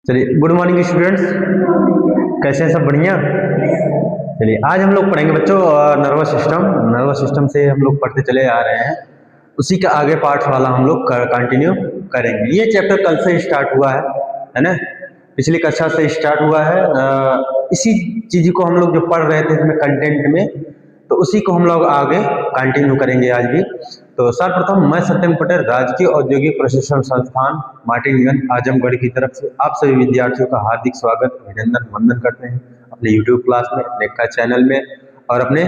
चलिए, good morning students. कैसे हैं? सब बढ़िया। चलिए, आज हम लोग पढ़ेंगे बच्चों नर्वस सिस्टम से हम लोग पढ़ते चले आ रहे हैं। उसी का आगे पार्ट वाला हम लोग कंटिन्यू करेंगे। ये चैप्टर कल से स्टार्ट हुआ है ना? पिछली कक्षा से स्टार्ट हुआ है। इसी चीज को हम लोग जो पढ़ रहे थे इसमें कंटेंट में, तो उसी को हम लोग आगे कंटिन्यू करेंगे आज भी। तो सर्वप्रथम मैं सत्यम पटेल, राजकीय औद्योगिक प्रशिक्षण संस्थान मार्टिनगंज आजमगढ़ की तरफ से आप सभी विद्यार्थियों का हार्दिक स्वागत, अभिनंदन, वंदन करते हैं अपने यूट्यूब क्लास में, अपने का चैनल में और अपने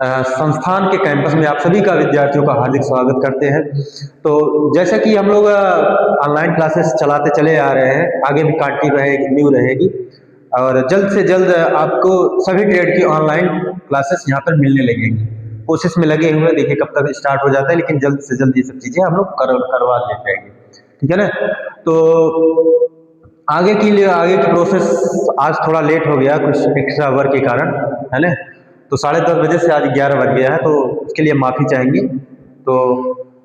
संस्थान के कैंपस में। आप सभी का विद्यार्थियों का हार्दिक स्वागत करते हैं। तो जैसा कि हम लोग ऑनलाइन क्लासेस चलाते चले आ रहे हैं, आगे भी कंटिन्यू रहेगी और जल्द से जल्द आपको सभी ट्रेड की ऑनलाइन क्लासेस यहाँ पर मिलने लगेंगी। कोशिश में लगे हुए, देखिए कब तक स्टार्ट हो जाता है, लेकिन जल्द से जल्द ये सब चीजें हम लोग करवा ले जाएंगे। ठीक है ना? तो आगे की प्रोसेस आज थोड़ा लेट हो गया कुछ एक्स्ट्रा वर्क के कारण, है ना? तो 10:30 बजे से आज 11 बज गया है, तो उसके लिए माफी चाहेंगे। तो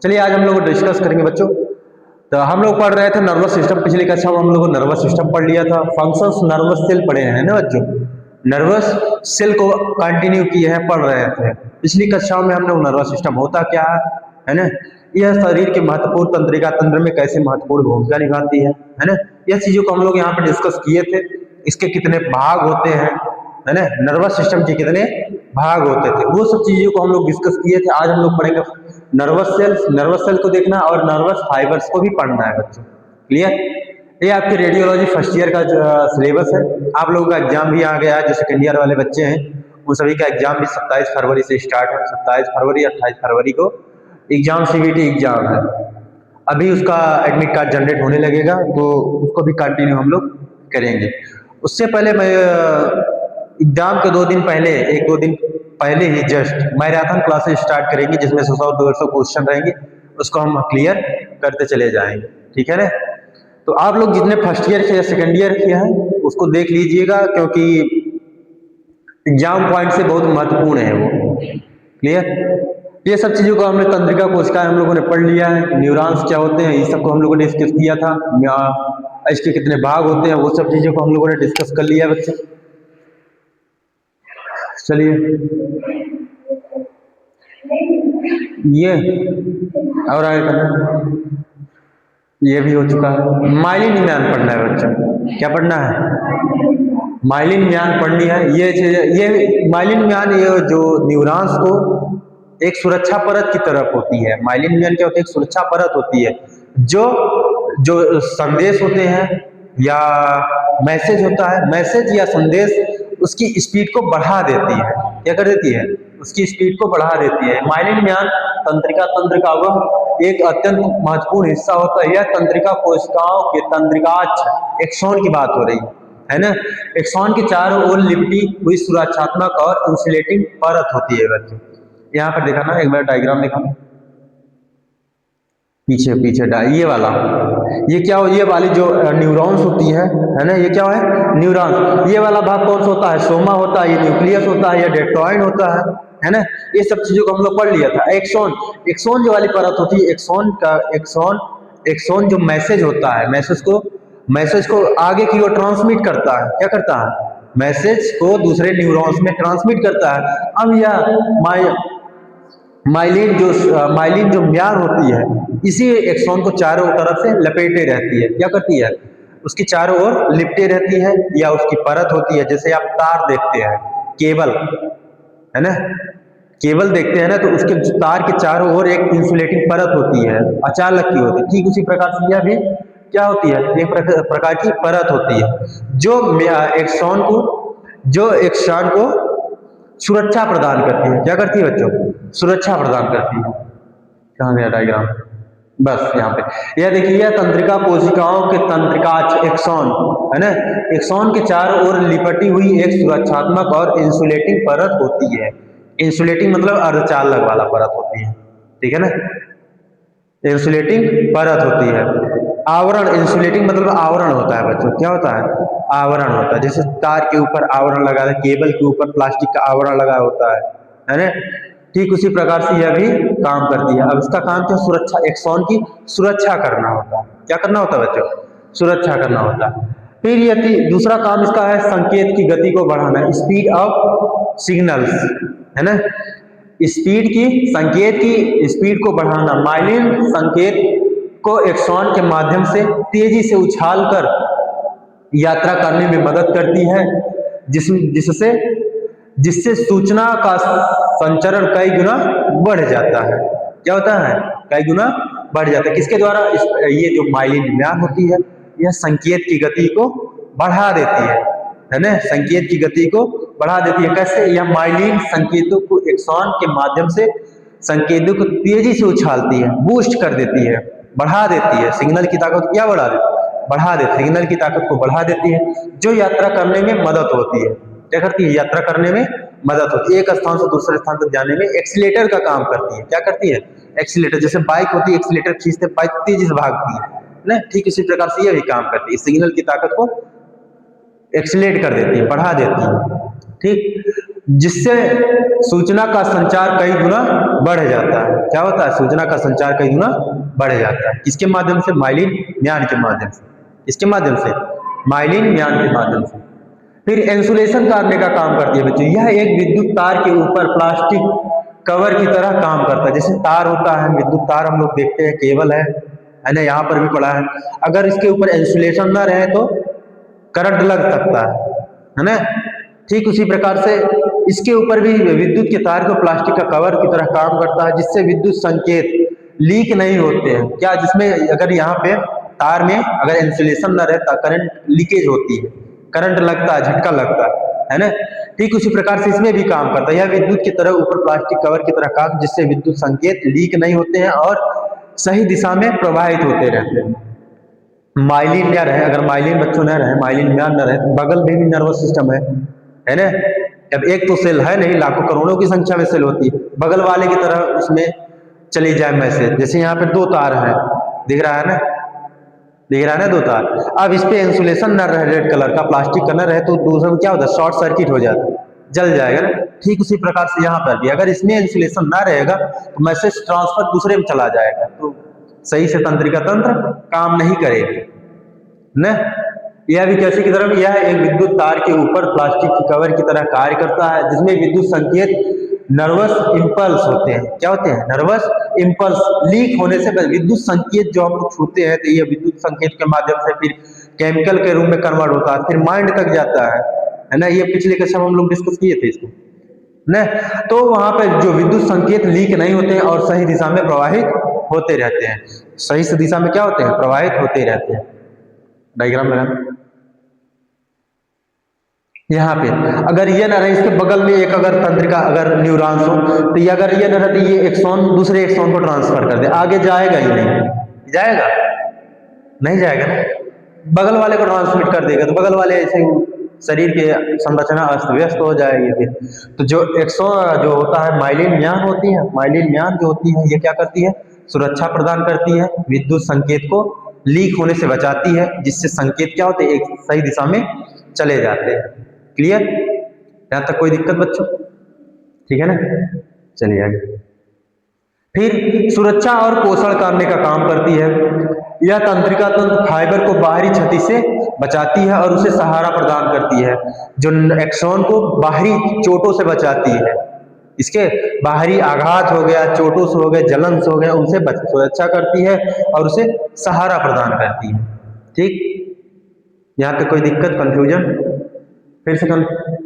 चलिए, आज हम लोग डिस्कस करेंगे बच्चों। तो हम लोग पढ़ रहे थे नर्वस सिस्टम। पिछली कक्षा में हम लोग नर्वस सिस्टम पढ़ लिया था, फंक्शंस नर्वस सेल पढ़े हैं ना बच्चों? नर्वस सेल को कंटिन्यू किए हैं, पढ़ रहे थे। पिछली कक्षाओं में हम लोग नर्वस सिस्टम होता क्या है ना, यह शरीर के महत्वपूर्ण तंत्रिका तंत्र में कैसे महत्वपूर्ण भूमिका निभाती है ना, यह चीजों को हम लोग यहाँ पे डिस्कस किए थे। इसके कितने भाग होते हैं, है ना, नर्वस सिस्टम के कितने भाग होते थे, वो सब चीजों को हम लोग डिस्कस किए थे। आज हम लोग पढ़ेंगे नर्वस सेल को देखना और नर्वस फाइबर्स को भी पढ़ना है बच्चों। क्लियर? ये आपके रेडियोलॉजी फर्स्ट ईयर का सिलेबस है। आप लोगों का एग्जाम भी आ गया है, जो सेकेंड ईयर वाले बच्चे हैं उन सभी का एग्जाम भी 27 फरवरी से स्टार्ट है। 27 फरवरी 28 फरवरी को एग्जाम, सीबीटी एग्जाम है। अभी उसका एडमिट कार्ड जनरेट होने लगेगा, तो उसको भी कंटिन्यू हम लोग करेंगे। उससे पहले मैं एग्जाम के 2 दिन पहले, 1-2 दिन पहले ही जस्ट मैराथन क्लासेस स्टार्ट करेंगे, जिसमें 100-150 क्वेश्चन रहेंगे, उसको हम क्लियर करते चले जाएंगे। ठीक है ना? तो आप लोग जितने फर्स्ट ईयर के या सेकेंड ईयर के हैं उसको देख लीजिएगा, क्योंकि एग्जाम पॉइंट से बहुत महत्वपूर्ण है वो। क्लियर? ये सब चीजों को हमने, तंत्रिका कोशिकाएं हम लोगों ने पढ़ लिया है, न्यूरॉन्स क्या होते हैं, ये सब को हम लोगों ने डिस्कस किया था। इसके कितने भाग होते हैं, वो सब चीजों को हम लोगों ने डिस्कस कर लिया बच्चे। चलिए, ये और आगे करना, ये भी हो चुका है। माइलिन म्यान पढ़ना है बच्चों। क्या पढ़ना है? माइलिन म्यान पढ़नी है। ये माइलिन म्यान, ये जो न्यूरॉन्स को एक सुरक्षा परत की तरफ होती है। माइलिन म्यान क्या होती है? एक सुरक्षा परत होती है, जो जो संदेश होते हैं या मैसेज होता है, मैसेज या संदेश उसकी स्पीड को बढ़ा देती है। क्या कर देती है? उसकी स्पीड को बढ़ा देती है। माइलिन म्यान तंत्रिका तंत्र का वह एक अत्यंत महत्वपूर्ण हिस्सा होता है। यह तंत्रिका कोशिकाओं के तंत्रिकाक्ष, एक्सॉन की बात हो रही है ना, एक्सॉन के चारों ओर लिपटी हुई सुरक्षात्मक और इंसुलेटिंग परत होती है बच्चों। यहाँ पर देखा ना, एक बार डायग्राम देखा, पीछे पीछे ये वाला, ये क्या हो, ये वाली जो न्यूरॉन्स होती है ना, ये क्या है? न्यूरॉन्स। ये वाला भाग कौन सा होता है? सोमा होता है, ये न्यूक्लियस होता है, ये डेट्रॉइन होता है ना। ये सब चीजों को हम लोग पढ़ लिया था। एक्सॉन, एक्सॉन जो वाली परत होती है, एक्सॉन जो मैसेज होता है, मैसेज को आगे की ओर ट्रांसमिट करता है। क्या करता है? मैसेज को दूसरे न्यूरॉन्स में ट्रांसमिट करता है। अब यह माइलिन जो म्यान होती है, इसी एक्सॉन को चारों तरफ से लपेटे रहती है। क्या करती है? उसकी चारों ओर लिपटे रहती है, या उसकी परत होती है। जैसे आप तार देखते हैं, केबल है ना, केबल देखते हैं ना, तो उसके तार के चारों ओर एक इंसुलेटिंग परत होती है, अचालक की होती है। ठीक उसी प्रकार से यह भी क्या होती है? एक प्रकार की परत होती है, जो एक्सॉन को सुरक्षा प्रदान करती है। क्या करती है बच्चों? सुरक्षा प्रदान करती है। कहाँ गया डायग्राम? बस यहाँ पे, यह देखिए, यह तंत्रिका कोशिकाओं के तंत्रिकाक्ष, एक्सॉन है ना, एक्सॉन के चारों ओर लिपटी हुई एक सुरक्षात्मक और इंसुलेटिंग परत होती है। इंसुलेटिंग मतलब अर्धचालक वाला परत होती है। ठीक है ना? इंसुलेटिंग परत होती है। आवरण, इंसुलेटिंग मतलब आवरण होता है बच्चों। क्या होता है? आवरण होता है। जैसे तार के ऊपर आवरण लगा है, केबल के ऊपर प्लास्टिक का आवरण लगा होता है ना। ठीक उसी प्रकार से यह भी काम करती है। अब इसका काम क्या? सुरक्षा, एक्सॉन की सुरक्षा करना होता है। क्या करना होता है बच्चों? सुरक्षा करना होता है। फिर यदि दूसरा काम इसका है संकेत की गति को बढ़ाना, स्पीड ऑफ सिग्नल्स, है ना, स्पीड की, संकेत की स्पीड को बढ़ाना। माइलिन संकेत को एक्सॉन के माध्यम से तेजी से उछाल कर यात्रा करने में मदद करती है, जिससे जिससे सूचना का संचरण कई गुना बढ़ जाता है। क्या होता है? कई गुना बढ़ जाता है। किसके द्वारा? ये जो माइलिन विज्ञान होती है, यह संकेत की गति को बढ़ा देती है ना, संकेत की गति को बढ़ा देती है। कैसे? यह माइलिन संकेतों को एक्सॉन के माध्यम से संकेतों को तेजी से उछालती है, बूस्ट कर देती है, बढ़ा देती है। सिग्नल की ताकत क्या बढ़ा देती है? बढ़ा देती है, सिग्नल की ताकत को बढ़ा देती है, जो यात्रा करने में मदद होती है। क्या करती है? यात्रा करने में मदद होती है। एक स्थान से दूसरे स्थान तक जाने में एक्सीलेटर का काम करती है। क्या करती है? एक्सीलेटर। जैसे बाइक होती है, एक्सीलेटर खींचते बाइक तेजी से भागती है ना, ठीक इसी प्रकार से यह भी काम करती है, सिग्नल की ताकत को एक्सीलेट कर देती है, बढ़ा देती है, ठीक, जिससे सूचना का संचार कई गुना बढ़ जाता है। क्या होता है? सूचना का संचार कई गुना बढ़ जाता है। किसके माध्यम से? माइलिन म्यान के माध्यम से। इसके माध्यम से? माइलिन म्यान के माध्यम से। फिर इंसुलेशन करने का काम करती है बच्चों। यह एक विद्युत तार के ऊपर प्लास्टिक कवर की तरह काम करता है। जैसे तार होता है, विद्युत तार हम लोग देखते हैं, केबल है ना, यहाँ पर भी पड़ा है। अगर इसके ऊपर इंसुलेशन ना रहे तो करंट लग सकता है ना। ठीक उसी प्रकार से इसके ऊपर भी विद्युत के तार को प्लास्टिक का कवर की तरह काम करता है, जिससे विद्युत संकेत लीक नहीं होते हैं। क्या? जिसमें अगर यहाँ पे तार में अगर इंसुलेशन न रहता, करंट लीकेज होती है, करंट लगता है, झटका लगता है ना। ठीक उसी प्रकार से इसमें भी काम करता है। यह विद्युत की तरह ऊपर प्लास्टिक कवर की तरह काम, जिससे विद्युत संकेत लीक नहीं होते हैं और सही दिशा में प्रवाहित होते रहते हैं। माइलिन न रहे, अगर माइलिन बच्चों न रहे, माइलिन म्यान न रहे, तो बगल में भी नर्वस सिस्टम है ना। अब एक तो सेल है नहीं, लाखों करोड़ों की संख्या में सेल होती है, बगल वाले की तरह उसमें चली जाए मैसेज। जैसे यहाँ पे दो तार है, दिख रहा है ना, दिख रहा है ना, दो तार। अब इस पे इंसुलेशन न रहे, रेड कलर का प्लास्टिक का न रहे, तो दूसरा में क्या होता है? शॉर्ट सर्किट हो जाता है, जल जाएगा ना। ठीक उसी प्रकार से यहाँ पर भी अगर इसमें इंसुलेशन ना रहेगा तो मैसेज ट्रांसफर दूसरे में चला जाएगा, तो सही से तंत्रिका तंत्र काम नहीं करेगी न। यह भी कैसे की तरह? यह एक विद्युत तार के ऊपर प्लास्टिक की कवर की तरह कार्य करता है, जिसमें विद्युत संकेत नर्वस इंपल्स होते हैं। क्या होते हैं? Nervous impulse. लीक होने से विद्युत संकेत जो हम लोग छूते हैं, तो ये विद्युत संकेत के माध्यम से फिर केमिकल के रूप में कन्वर्ट होता है, फिर माइंड तक जाता है ना। ये पिछले कक्षा में हम लोग डिस्कस किए थे इसको न। तो वहां पे जो विद्युत संकेत लीक नहीं होते हैं और सही दिशा में प्रवाहित होते रहते हैं। सही से दिशा में क्या होते हैं? प्रवाहित होते रहते हैं। डायग्राम में यहाँ पे अगर ये ना रहे, इसके बगल में एक अगर तंत्रिका, अगर न्यूरॉन्स हो, तो ये अगर ये ना रहे, तो ये एक्सॉन दूसरे एक्सॉन को ट्रांसफर कर दे, आगे जाएगा ही नहीं, जाएगा नहीं, जाएगा ना, बगल वाले को ट्रांसमिट कर देगा, तो बगल वाले ऐसे शरीर के संरचना अस्त व्यस्त हो जाएगी फिर। तो जो एक्सॉन जो होता है, माइलिन म्यान होती है, माइलिन म्यान जो होती है, ये क्या करती है? सुरक्षा प्रदान करती है, विद्युत संकेत को लीक होने से बचाती है, जिससे संकेत क्या होते हैं? एक सही दिशा में चले जाते हैं। क्लियर? यहां तक कोई दिक्कत बच्चों? ठीक है ना, चलिए आगे। फिर सुरक्षा और पोषण करने का काम करती है। यह तंत्रिका तंत्र फाइबर को बाहरी क्षति से बचाती है और उसे सहारा प्रदान करती है, जो एक्सॉन को बाहरी चोटों से बचाती है। इसके बाहरी आघात हो गया, चोटों से हो गए, जलन से हो गया, उनसे सुरक्षा करती है और उसे सहारा प्रदान करती है। ठीक, यहाँ पे कोई दिक्कत, कंफ्यूजन? फिर से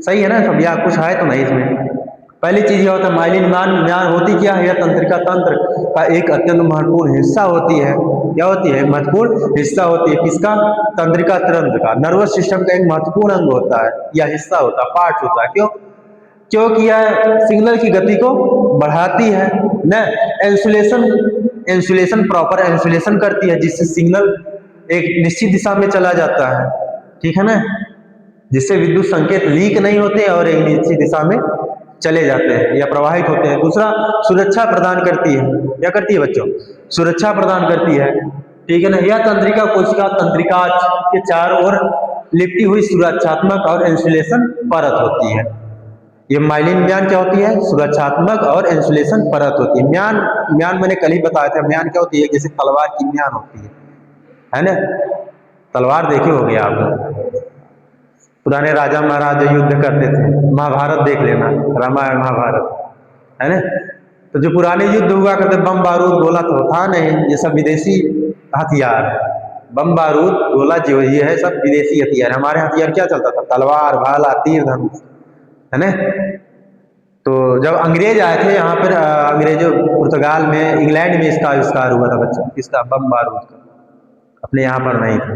सही है ना सब? या कुछ है तो नहीं इसमें? पहली चीज यह होता है, माइलिन म्यान होती क्या है? यह तंत्रिका तंत्र का एक अत्यंत महत्वपूर्ण हिस्सा होती है। क्या होती है? महत्वपूर्ण हिस्सा होती है। किसका? तंत्रिका तंत्र का। नर्वस सिस्टम का एक महत्वपूर्ण अंग होता है, या हिस्सा होता है, पार्ट होता है। क्यों? क्योंकि यह सिग्नल की गति को बढ़ाती है न। इंसुलेशन प्रॉपर इंसुलेशन करती है, जिससे सिग्नल एक निश्चित दिशा में चला जाता है। ठीक है ना, जिससे विद्युत संकेत लीक नहीं होते और एक निश्चित दिशा में चले जाते हैं या प्रवाहित होते हैं। दूसरा, सुरक्षा प्रदान करती है। क्या करती है बच्चों? सुरक्षा प्रदान करती है। ठीक है ना। यह तंत्रिका कोशिका तंत्रिकाज के चारों ओर लिपटी हुई सुरक्षात्मक और इंसुलेशन परत होती है। ये माइलिन म्यान क्या होती है? सुरक्षात्मक और इंसुलेशन परत होती है। म्यान मैंने कल ही बताया था, म्यान क्या होती है? जैसे तलवार की म्यान होती है ना, तलवार देखे होगे आप, पुराने राजा महाराजा युद्ध करते थे, महाभारत देख लेना, रामायण महाभारत, है ना। तो जो पुराने युद्ध हुआ करते, बम बारूद गोला तो था नहीं, ये सब विदेशी हथियार। बम बारूद गोला जो ये है सब विदेशी हथियार। हमारे हथियार क्या चलता था? तलवार, भाला, तीर धनुष, है ना। तो जब अंग्रेज आए थे यहाँ पर, अंग्रेजों पुर्तगाल में, इंग्लैंड में इसका आविष्कार हुआ था बच्चों, इसका बम बारूद का, अपने यहाँ पर नहीं था,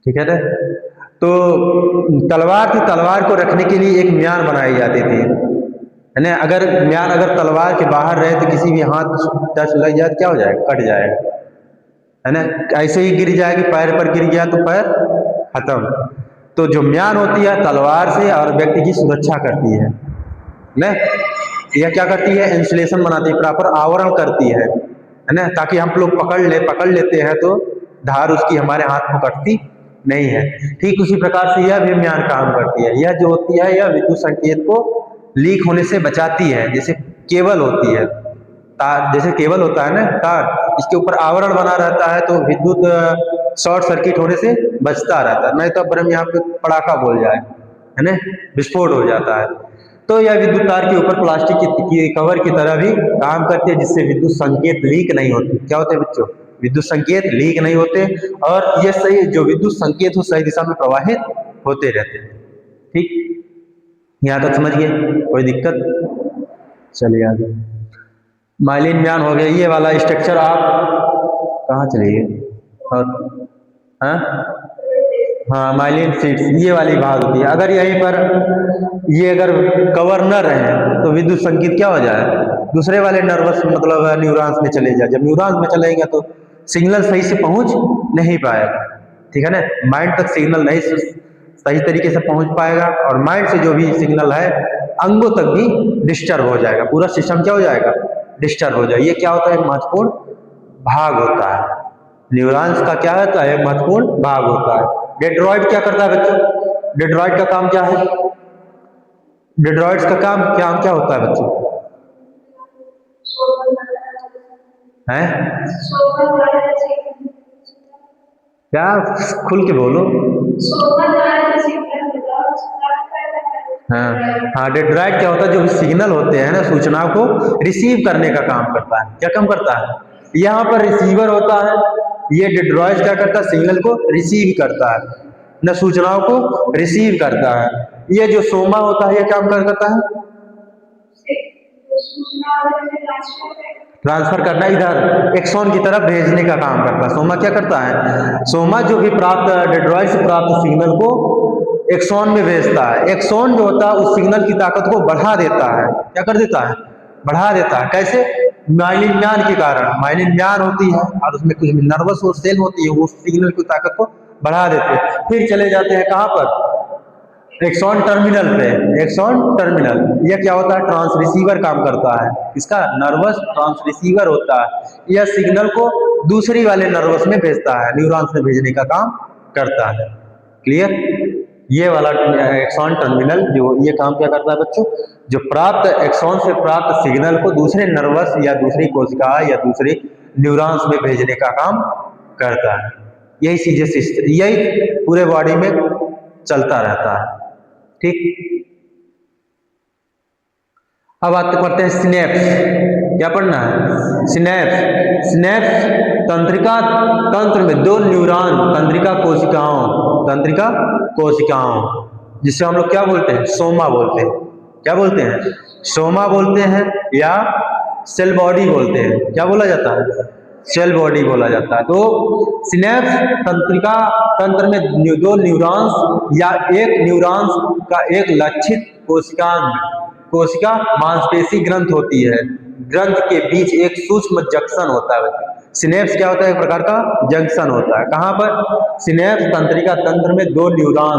ठीक है ना। तो तलवार थी, तलवार को रखने के लिए एक म्यान बनाई जाती थी, है ना। अगर म्यान अगर तलवार के बाहर रहे तो किसी भी हाथ टच लग जाए तो क्या हो जाएगा? कट जाएगा, है ना। ऐसे ही गिर जाएगी, पैर पर गिर गया तो पैर खत्म। तो जो म्यान होती है तलवार से और व्यक्ति की सुरक्षा करती है ना। यह क्या करती है? इंसुलेशन बनाती है, प्रॉपर आवरण करती है ना, ताकि हम लोग पकड़ लेते हैं तो धार उसकी हमारे हाथ को कटती नहीं है। ठीक उसी प्रकार से यह भी म्यान काम करती है। यह जो होती है यह विद्युत संकेत को लीक होने से बचाती है। जैसे केबल होती है, तार, जैसे केबल होता है ना तार, इसके ऊपर आवरण बना रहता है तो विद्युत शॉर्ट सर्किट होने से बचता रहता है, नहीं तो अब हम यहाँ पे पड़ाका बोल जाए, है ना, विस्फोट हो जाता है। तो यह विद्युत तार के ऊपर प्लास्टिक की कवर की तरह भी काम करती है, जिससे विद्युत संकेत लीक नहीं होती। क्या होते हैं बच्चों? विद्युत संकेत लीक नहीं होते, और ये सही, जो विद्युत संकेत हो सही दिशा में प्रवाहित होते रहते हैं। ठीक, यहाँ तक समझ गए? कोई दिक्कत? चलिए आगे। माइलिन म्यान हो गया, ये वाला स्ट्रक्चर आप कहाँ चले गए? और हाँ माइलिन शीट्स, ये वाली भाग होती है। अगर यहीं पर ये अगर कवर न रहे तो विद्युत संकेत क्या हो जाए? दूसरे वाले नर्वस मतलब न्यूरॉन्स में चले जाए। जब न्यूरॉन्स में चलेगा तो सिग्नल सही से पहुंच नहीं पाएगा, ठीक है ना। माइंड तक सिग्नल नहीं सही तरीके से पहुंच पाएगा, और माइंड से जो भी सिग्नल है अंगों तक भी डिस्टर्ब हो जाएगा। पूरा सिस्टम क्या हो जाएगा? डिस्टर्ब हो जाएगा। ये क्या होता है? एक महत्वपूर्ण भाग होता है। न्यूरॉन्स का क्या होता है? महत्वपूर्ण भाग होता है। डेंड्रॉइड क्या करता है बच्चों? डेंड्रॉइड का काम क्या है? डेंड्रॉइड्स का काम क्या होता है बच्चों? हैं? क्या? खुल के बोलो। हाँ हाँ, डेंड्रॉइड क्या होता है? जो सिग्नल होते हैं ना, सूचनाओं को रिसीव करने का काम करता है। क्या काम करता है? यहाँ पर रिसीवर होता है, ये डेंड्रॉइड क्या करता है? सिग्नल को रिसीव करता है, न सूचनाओं को रिसीव करता है। ये जो सोमा होता है ये काम करता है? ट्रांसफर करना, इधर एक्सॉन की तरफ भेजने का काम करता है। सोमा क्या करता है? सोमा जो भी प्राप्त डेंड्रॉइड से प्राप्त सिग्नल को एक्सॉन में भेजता है। एक्सॉन जो होता है उस सिग्नल की ताकत को बढ़ा देता है। क्या कर देता है? बढ़ा देता है। कैसे? माइलिन म्यान के कारण। माइलिन म्यान होती है और उसमें कुछ नर्वस और सेल होती है, वो सिग्नल की ताकत को बढ़ा देते हैं। फिर चले जाते हैं कहाँ पर? एक्सॉन टर्मिनल पे। एक्सॉन टर्मिनल यह क्या होता है? ट्रांस रिसीवर काम करता है। इसका नर्वस ट्रांस रिसीवर होता है। यह सिग्नल को दूसरी वाले नर्वस में भेजता है, न्यूरॉन्स में भेजने का काम करता है। क्लियर? ये वाला एक्सॉन टर्मिनल जो ये काम क्या करता है बच्चों? जो प्राप्त एक्सॉन से प्राप्त सिग्नल को दूसरे नर्वस या दूसरी कोशिका या दूसरे न्यूरॉन्स में भेजने का काम करता है। यही चीजें सिस्टम, यही पूरे बॉडी में चलता रहता है। ठीक, अब बात करते हैं सिनेप्स। क्या पढ़ना है? सिनेप्स। सिनेप्स तंत्रिका तंत्र में दो न्यूरॉन तंत्रिका कोशिकाओं जिसे हम लोग क्या बोलते हैं? सोमा बोलते हैं। क्या बोलते हैं? सोमा बोलते हैं या सेल बॉडी बोलते हैं। क्या बोला जाता है? सेल बॉडी बोला जाता है। तो सिनेप्स तंत्रिका तंत्र में दो न्यूरॉन्स या एक न्यूरॉन्स का एक लक्षित कोशिका मांसपेशी ग्रंथ होती है। ग्रंथ के बीच एक सूक्ष्म जंक्शन होता है। सिनेप्स क्या होता है? एक प्रकार का जंक्शन होता है। कहां पर? सिनेप्स तंत्रिका तंत्र में दो न्यूरॉन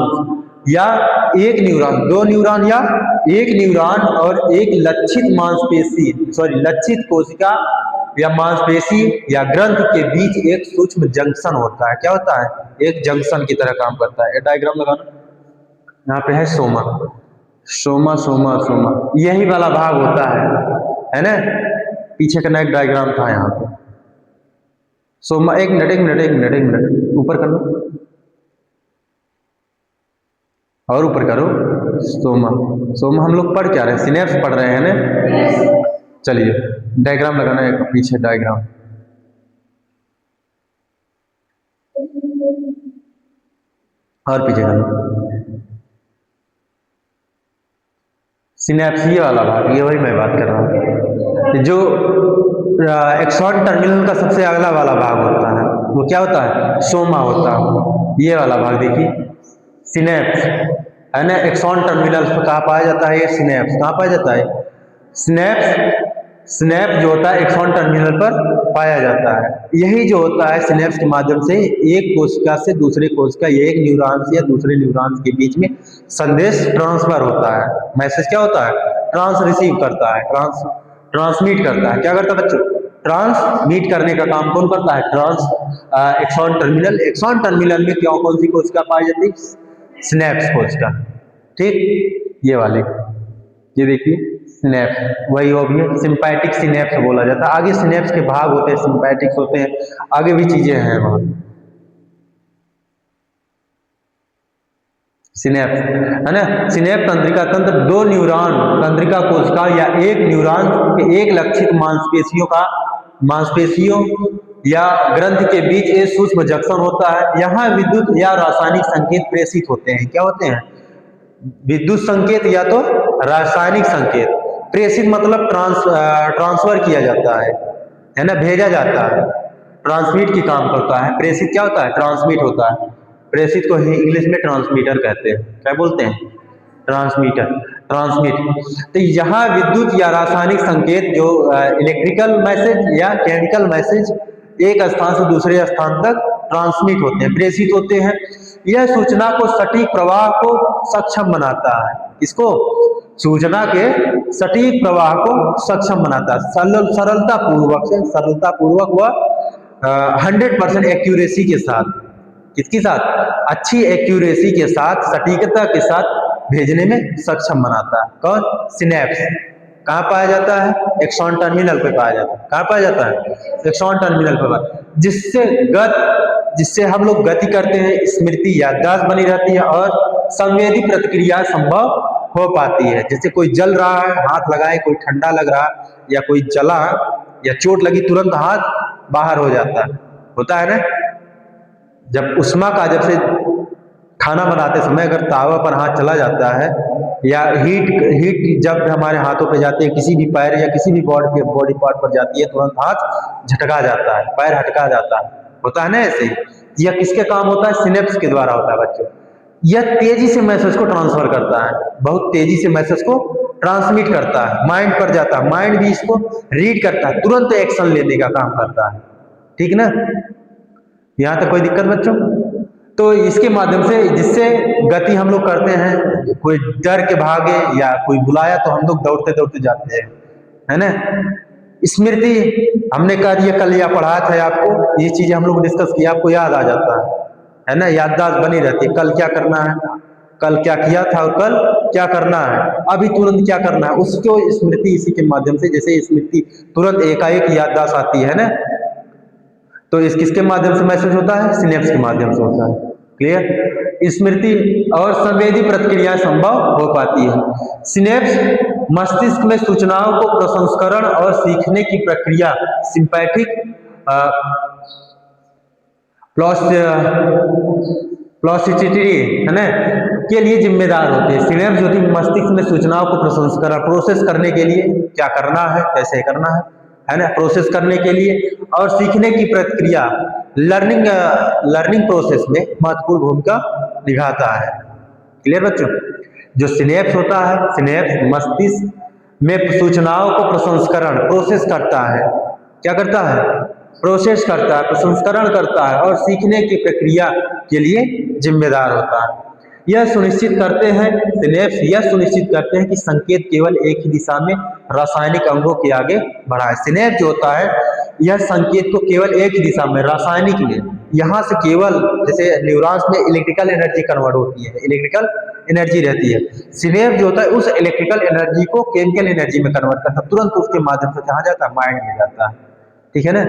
या एक न्यूरॉन, दो न्यूरॉन या एक न्यूरॉन और एक लक्षित कोशिका या मांसपेशी या ग्रंथ के बीच एक सूक्ष्म जंक्शन होता है। क्या होता है? एक जंक्शन की तरह काम करता है। डायग्राम लगाना, यहाँ पे है सोमा। सोमा सोमा सोमा यही वाला भाग होता है ना। पीछे का एक डायग्राम था यहाँ पे। सोमा, एक मिनट ऊपर कर लो। और ऊपर करो सोमा। सोमा हम लोग पढ़ क्या रहे हैं, सिनेप्स पढ़ रहे हैं ना। चलिए डायग्राम लगाना है, पीछे डायग्राम। और पीछे करो सिनेप्स, ये वाला भाग, ये वही मैं बात कर रहा हूँ। जो एक्सॉन टर्मिनल का सबसे अगला वाला भाग होता है वो क्या होता है, सोमा होता है। ये वाला भाग देखिए सिनेप्स है ना। एक्सॉन टर्मिनल पर कहाँ पाया जाता है, ये सिनेप्स कहाँ पाया जाता है, स्नैप्स। स्नैप जो होता है एक्सॉन टर्मिनल पर पाया जाता है। यही जो होता है सिनेप्स के माध्यम से एक कोशिका से दूसरे कोशिका, एक न्यूरॉन्स या दूसरे न्यूरॉन्स के बीच में संदेश ट्रांसफर होता है। मैसेज क्या होता है, ट्रांस रिसीव करता है, ट्रांसमिट करता है। क्या करता है बच्चों, ट्रांसमिट करने का काम कौन करता है, एक्सॉन टर्मिनल। एक्सॉन टर्मिनल में क्या कौन सी कोशिका पाई जाती है, सिनेप्स कोशिका। ठीक, ये वाले, ये देखिए सिनेप्स, वही वो भी है, सिंपैथिक सिनेप्स बोला जाता है। आगे सिनेप्स के भाग होते हैं, सिंपैथिक्स होते हैं, आगे भी चीजें हैं वहां। सिनेप्स है ना। सिनेप्स तंत्रिका तंत्र दो न्यूरॉन तंत्रिका कोशिका या एक न्यूरॉन के एक लक्षित मांसपेशियों या ग्रंथि के बीच एक सूक्ष्म जंक्शन होता है। यहाँ विद्युत या रासायनिक संकेत प्रेषित होते हैं। क्या होते हैं, विद्युत संकेत या तो रासायनिक संकेत। प्रेषित मतलब ट्रांसफर किया जाता है ना, भेजा जाता है। ट्रांसमिट की काम करता है, प्रेषित क्या होता है, ट्रांसमिट होता है। प्रेषित को इंग्लिश में ट्रांसमीटर कहते हैं। क्या बोलते हैं, ट्रांसमीटर, ट्रांसमिट। तो यहाँ विद्युत या रासायनिक संकेत जो इलेक्ट्रिकल मैसेज या केमिकल मैसेज एक स्थान से दूसरे स्थान तक ट्रांसमिट होते हैं, प्रेषित होते हैं। यह सूचना को सटीक प्रवाह को सक्षम बनाता है। इसको सूचना के सटीक प्रवाह को सक्षम बनाता है, सरलता पूर्वक व 100% एक्यूरेसी के साथ। किसके साथ, अच्छी एक्यूरेसी के साथ, सटीकता के साथ भेजने में सक्षम बनाता है। कौन, सिनेप्स। कहाँ पाया जाता है, एक्सॉन टर्मिनल पे पाया जाता है। कहाँ पाया जाता है, एक्सॉन टर्मिनल पे। जिससे हम लोग गति करते हैं, स्मृति याददाश्त बनी रहती है और संवेदी प्रतिक्रिया संभव हो पाती है। जैसे कोई जल रहा है, हाथ लगाए, कोई ठंडा लग रहा या कोई जला या चोट लगी, तुरंत हाथ बाहर हो जाता है, होता है ना। जब उष्मा का, जब से खाना बनाते समय अगर तावा पर हाथ चला जाता है या हीट जब हमारे हाथों पे जाती है, किसी भी पैर या किसी भी बॉडी पार्ट पर जाती है, तुरंत हाथ झटका जाता है, पैर हटका जाता है, होता है ना ऐसे। यह किसके काम होता है, सिनेप्स के द्वारा होता है बच्चों। यह तेजी से मैसेज को ट्रांसफर करता है, बहुत तेजी से मैसेज को ट्रांसमिट करता है, माइंड पर जाता है, माइंड भी इसको रीड करता है, तुरंत एक्शन लेने का काम करता है। ठीक ना, यहाँ तक कोई दिक्कत बच्चों। तो इसके माध्यम से, जिससे गति हम लोग करते हैं, कोई डर के भागे या कोई बुलाया तो हम लोग दौड़ते दौड़ते जाते हैं, है ना। स्मृति हमने कहा दिया, कल या पढ़ाया था आपको, ये चीजें हम लोग डिस्कस किया, आपको याद आ जाता है ना, याददाश्त बनी रहती है। कल क्या करना है, कल क्या किया था और कल क्या करना है, अभी तुरंत क्या करना है, उसको स्मृति, इसी के माध्यम से, जैसे स्मृति तुरंत एकाएक याददाश्त आती है ना, तो इस किसके माध्यम से मैसेज होता है, सिनेप्स के माध्यम से होता है। क्लियर, स्मृति और संवेदी प्रतिक्रिया संभव हो पाती है। सिनेप्स मस्तिष्क में सूचनाओं को प्रसंस्करण और सीखने की प्रक्रिया सिंपैथिक प्लास्टिसिटी है ना के लिए जिम्मेदार होते हैं। सिनेप्स जो थी मस्तिष्क में सूचनाओं को प्रसंस्करण, प्रोसेस करने के लिए, क्या करना है, कैसे करना है ना, प्रोसेस करने के लिए, और सीखने की प्रक्रिया, लर्निंग प्रोसेस में महत्वपूर्ण भूमिका निभाता है। क्लियर बच्चों, जो सिनेप्स होता है, सिनेप्स मस्तिष्क में सूचनाओं को प्रसंस्करण, प्रोसेस करता है। क्या करता है, प्रोसेस करता है, प्रसंस्करण करता है और सीखने की प्रक्रिया के लिए जिम्मेदार होता है। यह सुनिश्चित करते हैं, सिनेप्स यह सुनिश्चित करते हैं कि संकेत केवल एक ही दिशा में रासायनिक अंगों के आगे बढ़ाए। सिनेप्स जो होता है, यह संकेत को केवल एक ही दिशा में, रासायनिक में, यहाँ से केवल, जैसे न्यूरॉन्स में इलेक्ट्रिकल एनर्जी कन्वर्ट होती है, इलेक्ट्रिकल एनर्जी रहती है, सिनेप्स जो होता है उस इलेक्ट्रिकल एनर्जी को केमिकल एनर्जी में कन्वर्ट करता है, तुरंत उसके माध्यम से जहाँ जाता है, माइंड में जाता है। ठीक है ना,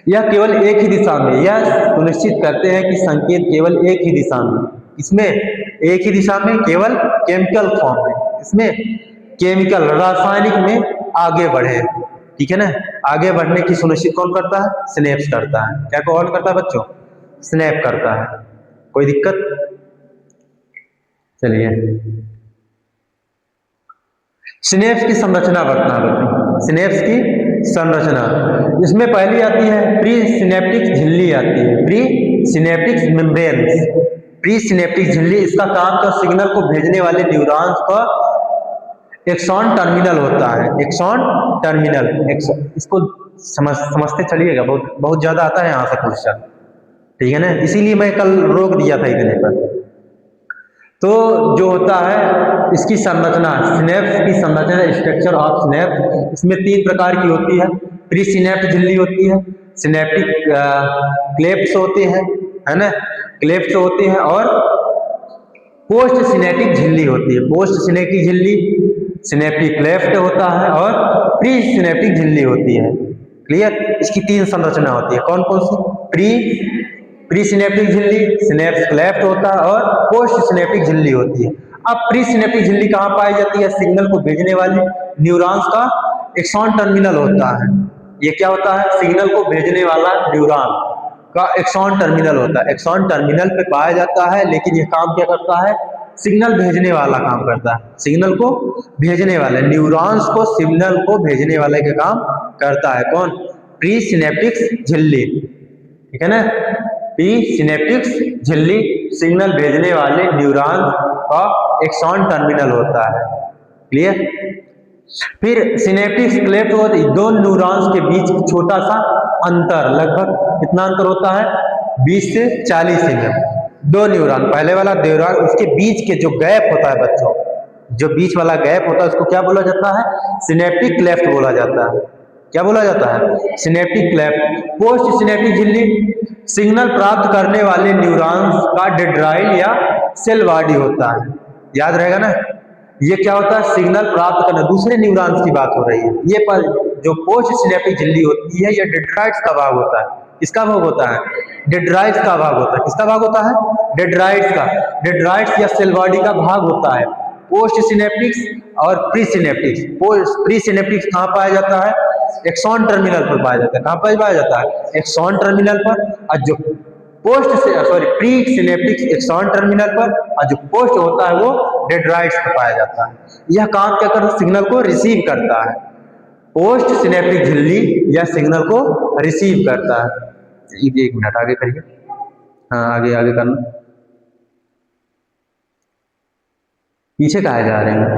यह केवल एक ही दिशा में, यह सुनिश्चित करते हैं कि संकेत केवल एक ही दिशा में, इसमें एक ही दिशा में केवल केमिकल फॉर्म में, इसमें केमिकल रासायनिक में आगे बढ़े, ठीक है ना। आगे बढ़ने की सुनिश्चित कौन करता है? सिनेप्स करता है। क्या कौन करता है बच्चों? स्नैप करता है। कोई दिक्कत? चलिए, सिनेप्स की संरचना बताना बच्चों। सिनेप्स की संरचना, इसमें पहली आती है प्री सिनेप्टिक झिल्ली आती है, pre synaptic membranes. Pre synaptic झिल्ली, इसका काम तो सिग्नल को भेजने वाले न्यूरॉन्स का एक्सॉन टर्मिनल होता है। एक्सॉन टर्मिनल, इसको समझते चलिएगा, बहुत ज्यादा आता है यहाँ से क्वेश्चन, ठीक है ना, इसीलिए मैं कल रोक दिया था इतने पर। तो जो होता है इसकी संरचना, सिनेप्स की संरचना, स्ट्रक्चर ऑफ सिनेप्स, इसमें 3 प्रकार की होती है। प्री सिनेप्ट झिल्ली होती है, सिनेप्टिक क्लेफ्ट्स होते हैं, है ना, क्लेफ्ट्स होते हैं, और पोस्ट सिनेप्टिक झिल्ली होती है। पोस्ट सिनेप्टिक झिल्ली, सिनेप्टिक क्लेफ्ट होता है, और प्री सिनेप्टिक झिल्ली होती है। क्लियर? इसकी 3 संरचना होती है। कौन कौन सी? प्री सिनेप्टिक झिल्ली, सिनेप्स क्लेफ्ट होता है, और पोस्ट सिनेप्टिक झिल्ली होती है। अब प्री सिनेप्टिक झिल्ली कहाँ पाई जाती है? सिग्नल को भेजने वाले न्यूरॉन्स का एक्सॉन टर्मिनल होता है। ये क्या होता है? सिग्नल को भेजने वाला न्यूरॉन का एक्सॉन टर्मिनल होता है। एक्सॉन टर्मिनल पे पाया जाता है, लेकिन ये काम क्या करता है? सिग्नल भेजने वाला काम करता है। सिग्नल को भेजने वाले न्यूरॉन्स को, सिग्नल को भेजने वाले का काम करता है कौन? प्री सिनेप्टिक झिल्ली, ठीक है ना। प्री सिनेप्टिक झिल्ली सिग्नल भेजने वाले न्यूरॉन का एक्सॉन टर्मिनल होता है। क्लियर? फिर सिनेप्टिक क्लेफ्ट होती है, 2 न्यूरॉन्स के बीच छोटा सा अंतर, लगभग कितना अंतर होता है? 20 से 40 mm। 2 न्यूरॉन, पहले वाला न्यूरॉन, उसके बीच के जो गैप होता है बच्चों, जो बीच वाला गैप होता है, उसको क्या बोला जाता है? सिनेप्टिक क्लेफ्ट बोला जाता है। क्या बोला जाता है? Synaptic cleft. पोस्ट सिनेप्टिक झिल्ली, सिग्नल प्राप्त करने वाले न्यूरॉन्स का डेंड्राइट या सेल बॉडी होता है। याद रहेगा ना, ये क्या होता है? सिग्नल प्राप्त करना, दूसरे न्यूरॉन्स की बात हो रही है। ये पर जो पोस्ट सिनेप्टिक झिल्ली होती है, ये डेंड्राइट्स का भाग होता है। किसका भाग होता है? डेंड्राइट्स का भाग होता है। किसका भाग होता है? डेंड्राइट्स का। डेंड्राइट्स या सेल बॉडी का भाग होता है। पोस्ट सिनेप्टिक्स और प्री सिनेप्टिक्स। प्री सिनेप्टिक्स कहाँ पाया जाता है? एक्सॉन टर्मिनल पर पाया जाता है। कहाँ पर पाया जाता है? एक्सॉन टर्मिनल पर। और जो प्री सिनेप्टिक्स एक्सॉन टर्मिनल पर, और जो पोस्ट होता है वो डेंड्राइट्स पर पाया जाता है। यह काम क्या करता है? सिग्नल को रिसीव करता है। पोस्ट सिनेप्टिक झिल्ली या सिग्नल को रिसीव करता है। ये 1 मिनट आगे करिए, हाँ आगे आगे करना, पीछे कहा जा रहे हैं,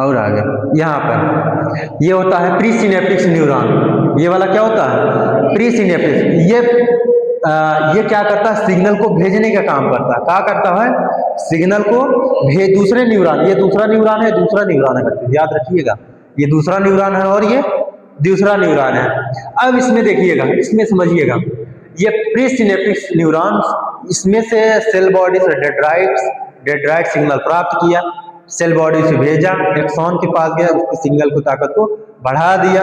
और आगे यहाँ पर ये होता है प्री सिनेप्टिक न्यूरॉन। ये वाला क्या होता है? Pre synaptic. ये क्या करता है? सिग्नल को भेजने का काम करता है। क्या करता है? सिग्नल को दूसरे न्यूरॉन, ये दूसरा न्यूरॉन है, दूसरा न्यूरॉन है बच्चों, याद रखिएगा, ये दूसरा न्यूरॉन है और ये दूसरा न्यूरॉन है। अब इसमें देखिएगा, इसमें समझिएगा, ये प्री सिनेप्टिक न्यूरॉन्स, इसमें से सेल बॉडी से डेंड्राइट सिग्नल प्राप्त किया, सेल बॉडी से भेजा, एक्सॉन के पास गया, उसके सिग्नल को ताकत को बढ़ा दिया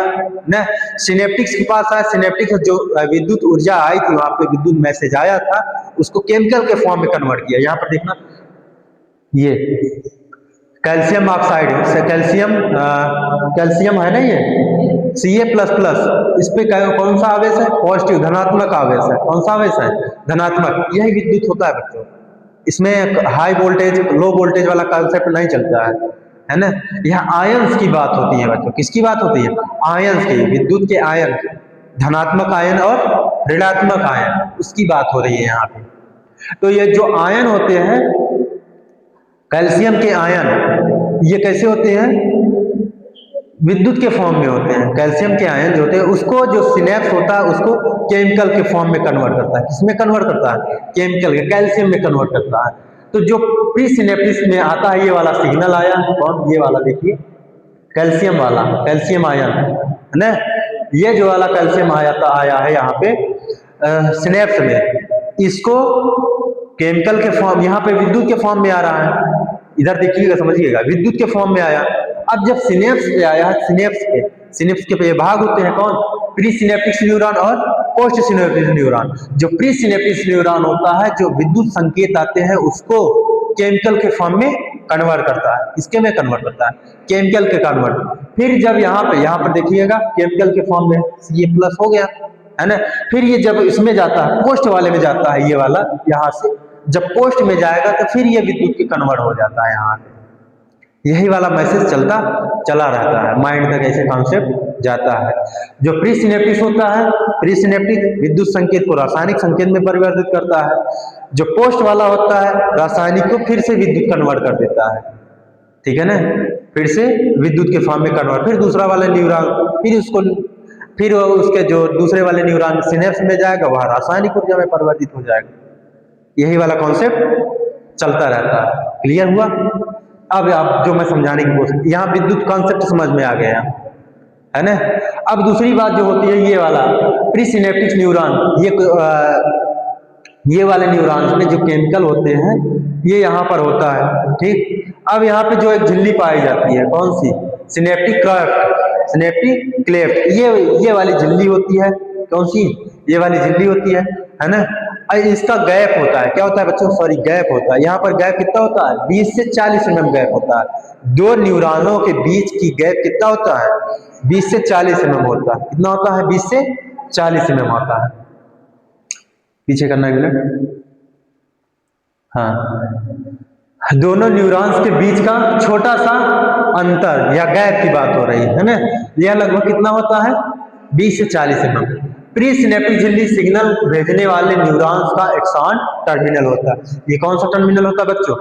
ना। सिनेप्टिक्स के पास आया, सिनेप्टिक्स जो विद्युत ऊर्जा आई थी, वहां पे विद्युत मैसेज आया था, उसको केमिकल के फॉर्म में कन्वर्ट किया। यहाँ पर देखना, ये कैल्शियम ऑक्साइड, कैल्शियम है ना, ये Ca++, इस पे कौन सा आवेश है? पॉजिटिव, धनात्मक आवेश है। कौन सा आवेश है? धनात्मक। यही विद्युत होता है बच्चों। इसमें हाई वोल्टेज लो वोल्टेज वाला कंसेप्ट नहीं चलता है ना। यहाँ आयंस की बात होती है बच्चों। किसकी बात होती है? आयंस की, विद्युत के आयन, धनात्मक आयन और ऋणात्मक आयन, उसकी बात हो रही है यहाँ पे। तो ये जो आयन होते हैं, कैल्शियम के आयन, ये कैसे होते हैं? विद्युत के फॉर्म में होते हैं। कैल्शियम के आयन जो होते हैं, उसको जो सिनेप्स होता है, उसको केमिकल के फॉर्म में कन्वर्ट करता है। किसमें कन्वर्ट करता है? केमिकल के, कैल्शियम में कन्वर्ट करता है। तो जो प्री सिनेप्टिक्स में आता है, ये वाला सिग्नल आया, कौन? ये वाला देखिए, कैल्शियम वाला, कैल्शियम आयन है ना। ये जो वाला कैल्शियम आया है यहाँ पे सिनेप्स में, इसको केमिकल के फॉर्म, यहाँ पे विद्युत के फॉर्म में आ रहा है। इधर देखिएगा, समझिएगा, विद्युत के फॉर्म में आया। अब जब सिनेप्स पे आया, सिनेप्स के भाग होते हैं कौन? प्री सिनेप्टिक न्यूरॉन और पोस्ट सिनेप्टिक न्यूरॉन। जो प्री सिनेप्टिक न्यूरॉन होता है, जो विद्युत संकेत आते हैं उसको केमिकल के फॉर्म में कन्वर्ट करता है। किसके में कन्वर्ट करता है? केमिकल के कन्वर्ट। फिर जब यहाँ पर देखिएगा केमिकल के फॉर्म में Ca+ हो गया, है ना। फिर ये जब इसमें जाता है, पोस्ट वाले में जाता है, ये वाला यहाँ से जब पोस्ट में जाएगा तो फिर ये विद्युत के कन्वर्ट हो जाता है यहाँ पे। यही वाला मैसेज चला रहता है, माइंड तक ऐसे कॉन्सेप्ट जाता है। जो प्री सिनेप्टिक होता है, प्री सिनेप्टिक विद्युत संकेत को रासायनिक संकेत में परिवर्तित करता है। जो पोस्ट वाला होता है, रासायनिक को फिर से विद्युत कन्वर्ट कर देता है, ठीक है ना, फिर से विद्युत के फॉर्म में कन्वर्ट। फिर दूसरा वाला न्यूरॉन फिर उसके जो दूसरे वाले न्यूरॉन सिनेप्स में जाएगा, वह रासायनिक ऊर्जा में परिवर्तित हो जाएगा। यही वाला कॉन्सेप्ट चलता रहता है। क्लियर हुआ? अब आप जो मैं समझाने की कोशिश, यहाँ विद्युत कॉन्सेप्ट समझ में आ गया, है ना। अब दूसरी बात जो होती है, ये वाला प्री सिनेप्टिक न्यूरॉन, ये वाले न्यूरॉन्स में जो केमिकल होते हैं ये यहाँ पर होता है, ठीक। अब यहाँ पे जो एक झिल्ली पाई जाती है, कौन सी? Synaptic cleft. ये वाली झिल्ली होती है, कौन सी? ये वाली झिल्ली होती है ना। इसका गैप होता है, क्या होता है बच्चों? सॉरी, गैप होता है। यहाँ पर गैप कितना होता है? 20 से 40 mm गैप होता है। दो न्यूरॉनों के बीच की गैप कितना होता है? 20 से 40 mm होता है। कितना होता है? 20 से 40 mm होता है। पीछे करना है मिनट। हाँ, दोनों न्यूरॉन्स के बीच का छोटा सा अंतर या गैप की बात हो रही है ना। यह लगभग कितना होता है? 20 से 40 mm। प्री सिनेप्टिक झिल्ली सिग्नल भेजने वाले न्यूरॉन्स का एक्सॉन टर्मिनल होता है। ये कौन सा टर्मिनल होता है बच्चों?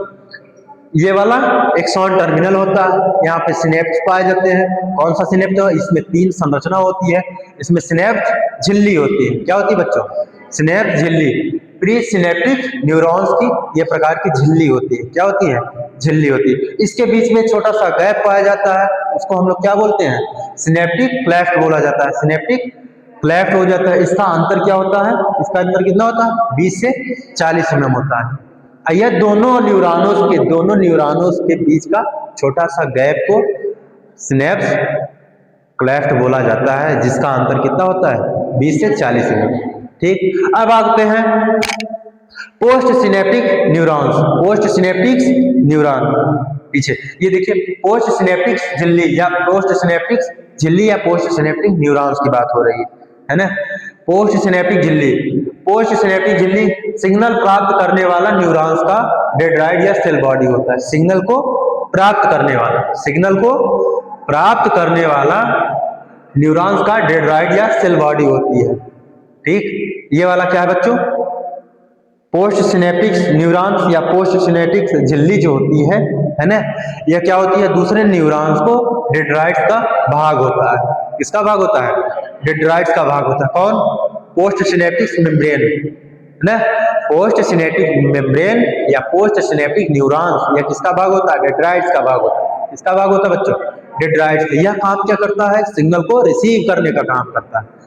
ये वाला एक्सॉन टर्मिनल होता है। यहाँ पे सिनेप्स पाए जाते हैं। कौन सा सिनेप्स? इसमें 3 संरचना होती है। इसमें सिनेप्स झिल्ली होती है। क्या होती है बच्चों? सिनेप्स झिल्ली। प्री सिनेप्टिक न्यूरॉन्स की ये प्रकार की झिल्ली होती है। क्या होती है? झिल्ली होती है। इसके बीच में छोटा सा गैप पाया जाता है, उसको हम लोग क्या बोलते हैं? सिनेप्टिक क्लेफ्ट बोला जाता है। सिनेप्टिक क्लेफ्ट हो जाता है। इसका अंतर क्या होता है? इसका अंतर कितना होता है? 20 से 40 mm होता है। यह दोनों न्यूरॉनों के बीच का छोटा सा गैप को सिनेप्स क्लेफ्ट बोला जाता है, जिसका अंतर कितना होता है? 20 से 40 mm। ठीक। अब आते हैं post synaptic neurons. Post synaptic neuron पीछे ये देखिए, पोस्ट सिनेप्टिक झिल्ली या पोस्ट सिनेप्टिक न्यूरॉन्स की बात हो रही है ना। पोस्ट सिनेप्टिक झिल्ली सिग्नल प्राप्त करने वाला न्यूरॉन्स का डेंड्राइट या सेल बॉडी होता है। सिग्नल को प्राप्त करने वाला न्यूरॉन्स का डेंड्राइट या सेल बॉडी होती है, ठीक। ये वाला क्या है बच्चों? पोस्ट सिनेप्टिक न्यूरॉन्स या पोस्ट सिनेप्टिक झिल्ली जो होती है ना, यह क्या होती है? दूसरे न्यूरॉन्स को डेंड्राइट्स का भाग होता है। किसका भाग होता है? डेंड्राइट्स का भाग होता है। कौन? पोस्ट सिनेप्टिक मेम्ब्रेन, है ना। पोस्ट सिनेप्टिक मेम्ब्रेन या पोस्ट सिनेप्टिक न्यूरॉन्स, यह किसका भाग होता है? डेंड्राइट्स का भाग होता है। किसका भाग होता है बच्चों? डेंड्राइट्स। यह काम क्या करता है? सिग्नल को रिसीव करने का काम करता है।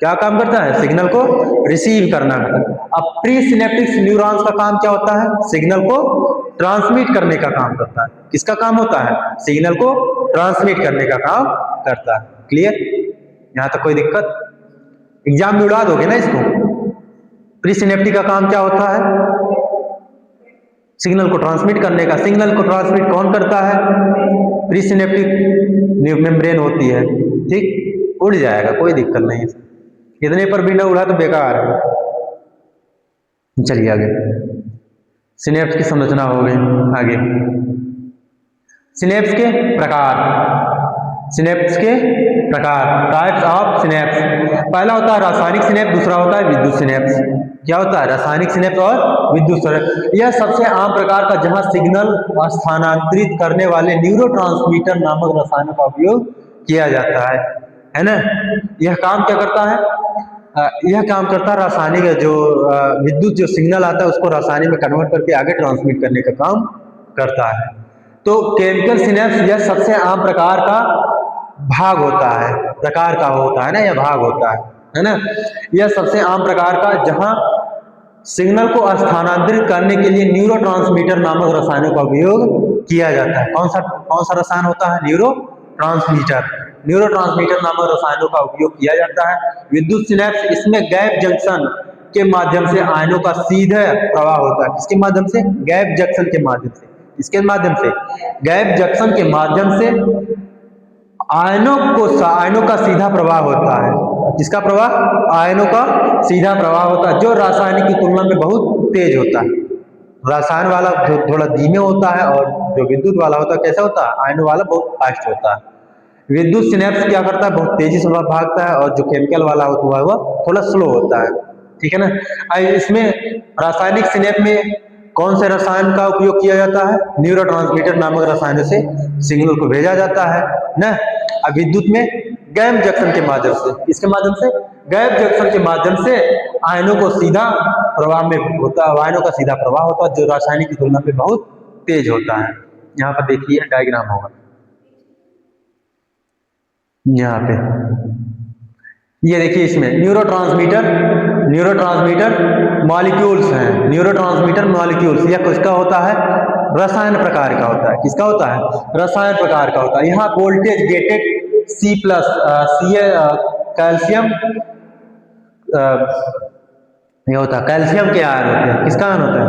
क्या काम करता है? सिग्नल को रिसीव करना करता है। अब प्री सिनेप्टिक न्यूरॉन्स का काम क्या होता है? सिग्नल को ट्रांसमिट करने का काम करता है। किसका काम होता है? सिग्नल को ट्रांसमिट करने का काम करता है। क्लियर? यहां तक कोई दिक्कत? एग्जाम में उड़ा दोगे ना इसको। प्री सिनेप्टिक का काम क्या होता है? सिग्नल को ट्रांसमिट करने का। सिग्नल को ट्रांसमिट कौन करता है? प्री सिनेप्टिक मेम्ब्रेन होती है, ठीक। उड़ जाएगा, कोई दिक्कत नहीं। इतने पर भी ना उड़ा तो बेकार है। चलिए आगे, सिनेप्स की संरचना हो गई। आगे सिनेप्स के प्रकार, टाइप्स ऑफ सिनेप्स। पहला होता है रासायनिक सिनेप्स, दूसरा होता है विद्युत सिनेप्स। क्या होता है? रासायनिक सिनेप्स और विद्युत सिनेप्स। यह सबसे आम प्रकार का जहां सिग्नल स्थानांतरित करने वाले न्यूरोट्रांसमीटर नामक रसायनों का उपयोग किया जाता है ना। यह काम क्या करता है? यह काम करता है रासायनिक जो विद्युत जो सिग्नल आता है उसको रासायनिक में कन्वर्ट करके आगे ट्रांसमिट करने का काम करता है। तो केमिकल सिनेप्स यह सबसे आम प्रकार का भाग होता है, ना, यह भाग होता है ना। यह सबसे आम प्रकार का जहां सिग्नल को स्थानांतरित करने के लिए न्यूरोट्रांसमीटर नामक रसायनों का उपयोग किया जाता है। कौन सा रसायन होता है? न्यूरोट्रांसमीटर। न्यूरोट्रांसमीटर नामक रसायनों का उपयोग किया जाता है। विद्युत सिनेप्स, इसमें गैप जंक्शन के माध्यम से आयनों का सीधा प्रवाह होता है। किसके माध्यम से? गैप जंक्शन के माध्यम से। इसके माध्यम से गैप जंक्शन के माध्यम से आयनों का सीधा प्रवाह होता है। किसका प्रवाह? आयनों का सीधा प्रवाह होता है, जो रासायनिक की तुलना में बहुत तेज होता है। रसायन वाला थोड़ा धीमे होता है और जो विद्युत वाला होता है कैसा होता है? आयन वाला बहुत फास्ट होता है। विद्युत सिनेप्स क्या करता है? बहुत तेजी से भागता है, और जो केमिकल वाला होता है वह थोड़ा स्लो होता है। ठीक है ना। इसमें रासायनिक सिनेप में कौन से रसायन का उपयोग किया जाता है? न्यूरोट्रांसमीटर नामक रसायनों से सिग्नल को भेजा जाता है ना। अब विद्युत में गैप जंक्शन के माध्यम से, इसके माध्यम से गैप जंक्शन के माध्यम से आयनों को सीधा प्रवाह में होता है, आयनों का सीधा प्रवाह होता है, जो रासायनिक की तुलना में बहुत तेज होता है। यहाँ पर देखिए डायग्राम होगा यहाँ पे, ये देखिए इसमें न्यूरोट्रांसमीटर मॉलिक्यूल्स हैं। न्यूरोट्रांसमीटर मॉलिक्यूल्स, यह किसका होता है? रसायन प्रकार का होता है। किसका होता है? रसायन प्रकार का होता है। यहाँ voltage gated C plus calcium, ये होता है कैल्शियम के आयन होते हैं। किसका आयन होता है?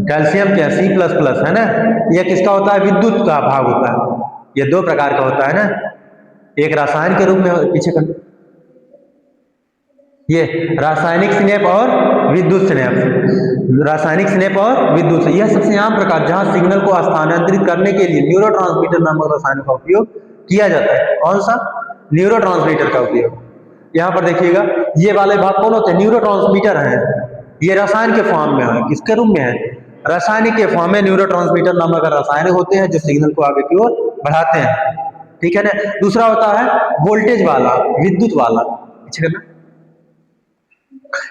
कैल्शियम के C प्लस प्लस, है ना। यह किसका होता है? विद्युत का भाग होता है। ये दो प्रकार का होता है ना, एक रासायन के रूप में, पीछे कर, ये रासायनिक स्नेप और विद्युत स्नेप। रासायनिक स्नेप और विद्युत, यह सबसे आम प्रकार जहां सिग्नल को स्थानांतरित करने के लिए न्यूरोट्रांसमीटर नामक रसायन का उपयोग किया जाता है। कौन सा? न्यूरोट्रांसमीटर का उपयोग। यहाँ पर देखिएगा, ये वाले भाग कौन होते हैं? न्यूरोट्रांसमीटर हैं। ये रसायन के फॉर्म में है। किसके रूप में है? रासायनिक के फॉर्म में न्यूरोट्रांसमीटर नामक रसायन होते हैं, जो सिग्नल को आगे की ओर बढ़ाते हैं। ठीक है ना। दूसरा होता है वोल्टेज वाला, विद्युत वाला। पीछे करना,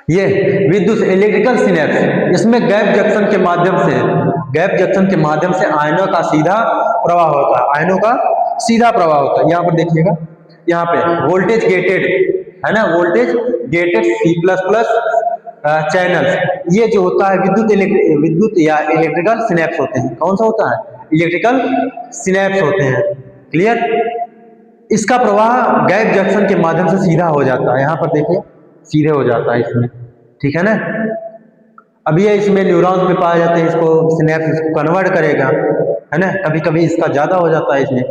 ये विद्युत इलेक्ट्रिकल सिनेप्स, इसमें गैप जंक्शन के माध्यम से आयनों का सीधा प्रवाह होता है। आयनों का सीधा प्रवाह होता है। यहाँ पर देखिएगा, यहाँ पे वोल्टेज गेटेड है ना, voltage gated C plus plus channels, ये जो होता है विद्युत या इलेक्ट्रिकल सिनेप्स होते हैं। कौन सा होता है? इलेक्ट्रिकल सिनेप्स होते हैं। क्लियर। इसका प्रवाह गैप जंक्शन के माध्यम से सीधा हो जाता है। यहाँ पर देखिए, सीधे हो जाता है इसमें। ठीक है ना। अब ये इसमें न्यूरॉन्स में पाए जाते हैं, इसको सिनेप्स इसको कन्वर्ट करेगा, है ना। कभी कभी इसका ज्यादा हो जाता है इसमें।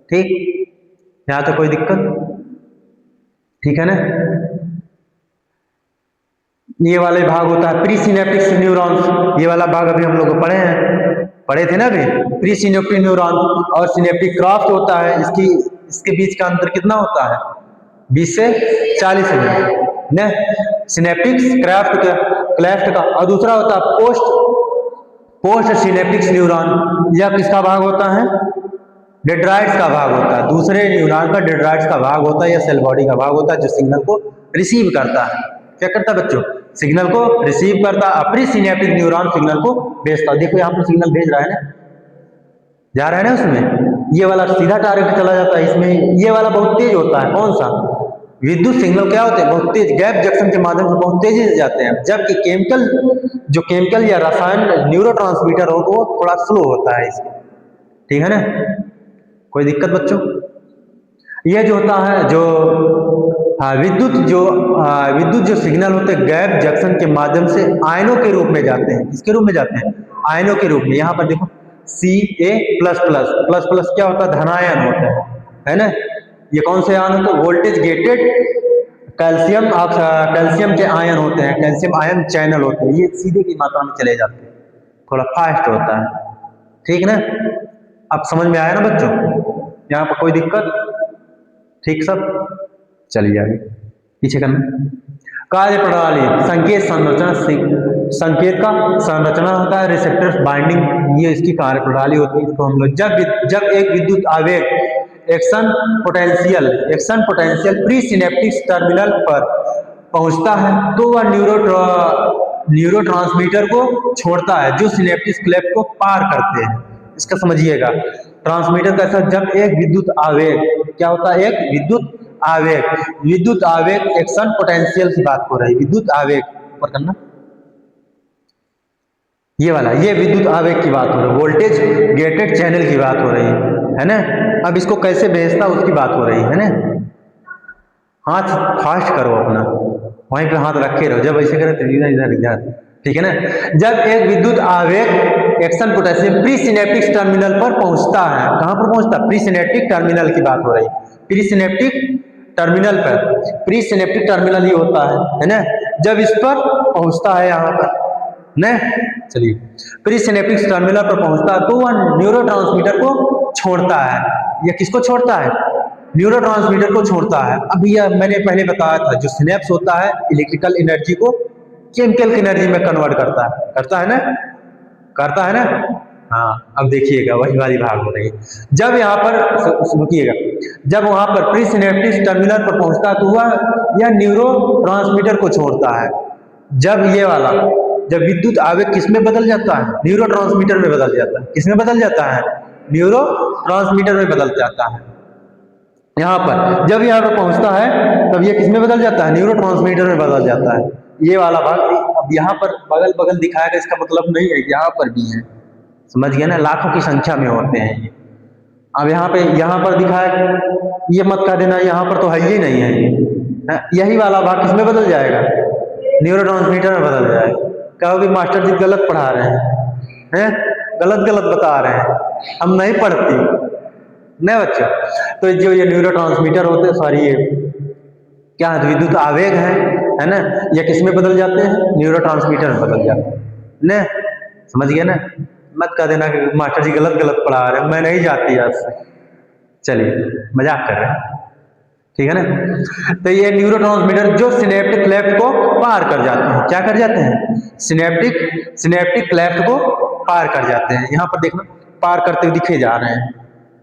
ठीक, यहाँ तो कोई दिक्कत? ठीक है ना। ये वाले भाग होता है प्री सिनेप्टिक न्यूरॉन्स। ये वाला भाग अभी हम लोग पढ़े थे ना अभी, प्री सिनेप्टिक न्यूरॉन और सिनेप्टिक क्राफ्ट होता है। इसके बीच का अंतर कितना होता है? 20 से 40 मिनट ने सिनेप्टिक क्लेफ्ट का। और दूसरा होता है पोस्ट सिनेप्टिक न्यूरॉन। यह किसका भाग होता है? डेंड्राइट्स का भाग होता है। दूसरे न्यूरॉन का डेंड्राइट्स का भाग होता है, या सेल बॉडी का भाग होता है, जो सिग्नल को रिसीव करता है। क्या करता है बच्चों? सिग्नल को रिसीव करता है। प्री सिनेप्टिक न्यूरॉन सिग्नल को भेजता है। देखो यहाँ पर सिग्नल भेज रहा है ना, जा रहा है ना उसमें। ये वाला सीधा टारगेट चला जाता है। इसमें ये वाला बहुत तेज होता है। कौन सा? विद्युत सिग्नल क्या होते हैं? बहुत तेज, गैप जंक्शन के माध्यम से बहुत तेजी से जाते हैं। जबकि केमिकल या रसायन न्यूरोट्रांसमीटर हो तो वो थोड़ा स्लो होता है इसमें। ठीक है ना। कोई दिक्कत बच्चों? यह जो होता है, जो विद्युत जो सिग्नल होते हैं गैप जंक्शन के माध्यम से आयनों के रूप में जाते हैं। किसके रूप में जाते हैं? आयनों के रूप में। यहाँ पर देखो Ca++++ क्या होता है? धनायन होता है ना। ये कौन से आयन होते हैं? वोल्टेज गेटेड कैल्शियम के आयन होते हैं, कैल्शियम आयन चैनल होते हैं। ये सीधे की मात्रा में चले जाते हैं, थोड़ा फास्ट होता है। ठीक ना। अब समझ में आया ना बच्चों? यहाँ पर कोई दिक्कत? ठीक सब, चलिए आगे पीछे करना। कार्य प्रणाली, संकेत का संरचना होता है, रिसेप्टर्स बाइंडिंग, ये इसकी कार्य प्रणाली होती है। इसको हम लोग जब एक विद्युत आवेग action potential pre synaptic terminal पर पहुंचता है, तो वह न्यूरोट्रांसमीटर को छोड़ता है, जो सिनेप्टिक क्लेफ्ट को पार करते हैं। इसका समझिएगा, ट्रांसमीटर का ऐसा, जब एक विद्युत आवेग क्या होता है? एक विद्युत आवेग एक्शन पोटेंशियल की बात हो रही है। विद्युत आवेग ऊपर करना, ये वाला, ये विद्युत आवेग की बात हो रही है, वोल्टेज गेटेड चैनल की बात हो रही है। है ना। अब इसको कैसे भेजता उसकी बात हो रही है ना। हाथ फास्ट करो अपना, वहीं पे हाथ रखे रहो, जब ऐसे करें तो इधर इधर, ठीक है ना। जब एक विद्युत आवेग action potential pre synaptic terminal पर पहुंचता है, कहां पर पहुंचता है, प्री सिनेप्टिक टर्मिनल की बात हो रही है, प्री सिनेप्टिक टर्मिनल पर, प्री सिनेप्टिक टर्मिनल ही होता है ना। जब इस पर पहुंचता है यहाँ पर न, चलिए प्री सिनेप्टिक टर्मिनल पर पहुंचता है तो वह न्यूरोट्रांसमीटर को छोड़ता है। यह किसको छोड़ता है, न्यूरोट्रांसमीटर को छोड़ता है। अब यह मैंने पहले बताया था, जो सिनेप्स होता है इलेक्ट्रिकल एनर्जी को केमिकल एनर्जी में कन्वर्ट करता है ना, करता है ना। हाँ, अब देखिएगा वही वाली भाग हो रही है। जब यहाँ पर रुकिएगा, जब वहां पर प्री सिनेप्टिक टर्मिनल पर पहुंचता है तो वह यह न्यूरो ट्रांसमीटर को छोड़ता है। जब ये वाला, जब विद्युत आवेग किस में बदल जाता है, न्यूरो ट्रांसमीटर में बदल जाता है। किस में बदल जाता है, न्यूरो ट्रांसमीटर में बदल जाता है। यहाँ पर जब यहाँ पर पहुंचता है तब ये किस में बदल जाता है, न्यूरो ट्रांसमीटर में बदल जाता है। ये वाला भाग अब यहाँ पर बगल बगल दिखाया गया, इसका मतलब नहीं है, यहाँ पर भी है, समझ गया ना, लाखों की संख्या में होते हैं ये। अब यहाँ पर दिखाया, ये मत कह देना यहाँ पर तो है ही नहीं है, यही वाला भाग किसमें बदल जाएगा, न्यूरोट्रांसमीटर में बदल जाएगा। कहोगे मास्टर जी गलत पढ़ा रहे हैं, गलत गलत बता रहे हैं, हम नहीं पढ़ती नहीं बच्चों। तो जो ये न्यूरोट्रांसमीटर होते हैं, सॉरी ये क्या विद्युत आवेग है ना, ये किस में बदल जाते हैं, न्यूरोट्रांसमीटर में बदल जाते हैं न, समझ गया ना। मत कह देना कि मास्टर जी गलत गलत पढ़ा रहे हैं, मैं नहीं जाती आपसे, चलिए मजाक कर रहे हैं, ठीक है ना। तो ये न्यूरोट्रांसमीटर जो सिनेप्टिक क्लेफ्ट को पार कर जाते हैं, क्या कर जाते हैं, सिनेप्टिक क्लेफ्ट को पार कर जाते हैं। यहाँ पर देखना पार करते हुए दिखे जा रहे हैं,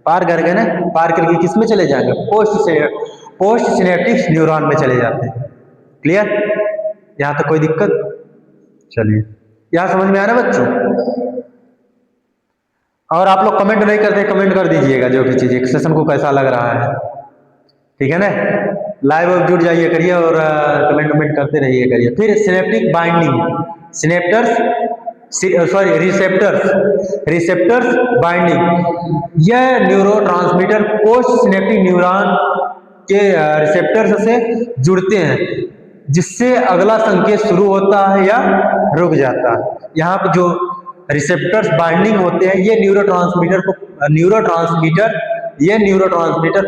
पार कर गए ना, पार करके किस में चले जाएंगे, पोस्ट सिनेप्टिक न्यूरॉन में चले जाते हैं। क्लियर, यहाँ तक कोई दिक्कत, चलिए यहाँ समझ में आ रहा है बच्चों। और आप लोग कमेंट नहीं करते, कमेंट कर दीजिएगा जो भी चीज, सेशन को कैसा लग रहा है, ठीक है ना। लाइव अब जुड़ जाइए करिए और कमेंट करते रहिए करिए। फिर सिनेप्टिक बाइंडिंग, रिसेप्टर्स बाइंडिंग, यह न्यूरोट्रांसमीटर पोस्ट सिनेप्टिक न्यूरॉन के रिसेप्टर्स से जुड़ते हैं, जिससे अगला संकेत शुरू होता है या रुक जाता है। यहाँ पर जो रिसेप्टर्स बाइंडिंग होते हैं, ये न्यूरोट्रांसमीटर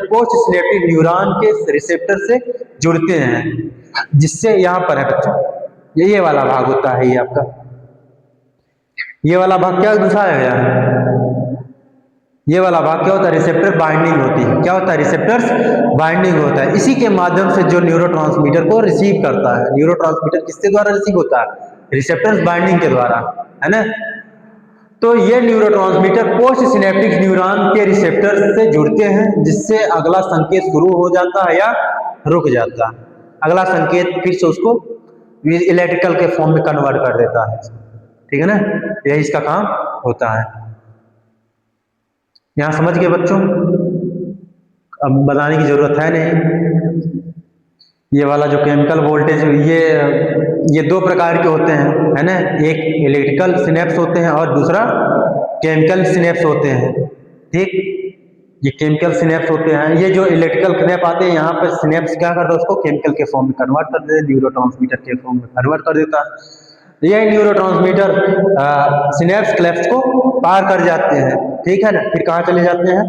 पोस्ट सिनेप्टिक न्यूरॉन के रिसेप्टर से जुड़ते हैं, जिससे यहाँ पर है बच्चों, ये वाला भाग होता है, ये आपका ये वाला भाग क्या दिखाया गया है, ये वाला भाग क्या होता है, रिसेप्टर बाइंडिंग होती है। क्या होता है, रिसेप्टर्स बाइंडिंग होता है। इसी के माध्यम से जो न्यूरोट्रांसमीटर को रिसीव करता है, न्यूरोट्रांसमीटर किसके द्वारा रिसीव होता है, रिसेप्टर्स बाइंडिंग के द्वारा, है ना। तो ये न्यूरोट्रांसमीटर पोस्ट सिनेप्टिक न्यूरॉन के रिसेप्टर से जुड़ते हैं, जिससे अगला संकेत शुरू हो जाता है या रुक जाता है। अगला संकेत फिर से उसको इलेक्ट्रिकल के फॉर्म में कन्वर्ट कर देता है, ठीक है ना, यही इसका काम होता है। यहां समझ गए बच्चों, अब बताने की जरूरत है नहीं। ये वाला जो केमिकल वोल्टेज, ये दो प्रकार के होते हैं, है ना, एक इलेक्ट्रिकल सिनेप्स होते हैं और दूसरा केमिकल सिनेप्स होते हैं, ठीक। ये केमिकल सिनेप्स होते हैं, ये जो इलेक्ट्रिकल सिनेप आते हैं, यहाँ पर सिनेप्स क्या करता है, उसको केमिकल के फॉर्म में कन्वर्ट कर देता है, न्यूरोट्रांसमीटर के फॉर्म में कन्वर्ट कर देता है। ये न्यूरोट्रांसमीटर सिनेप्स क्लेफ्ट को पार कर जाते हैं, ठीक है ना। फिर कहाँ चले जाते हैं,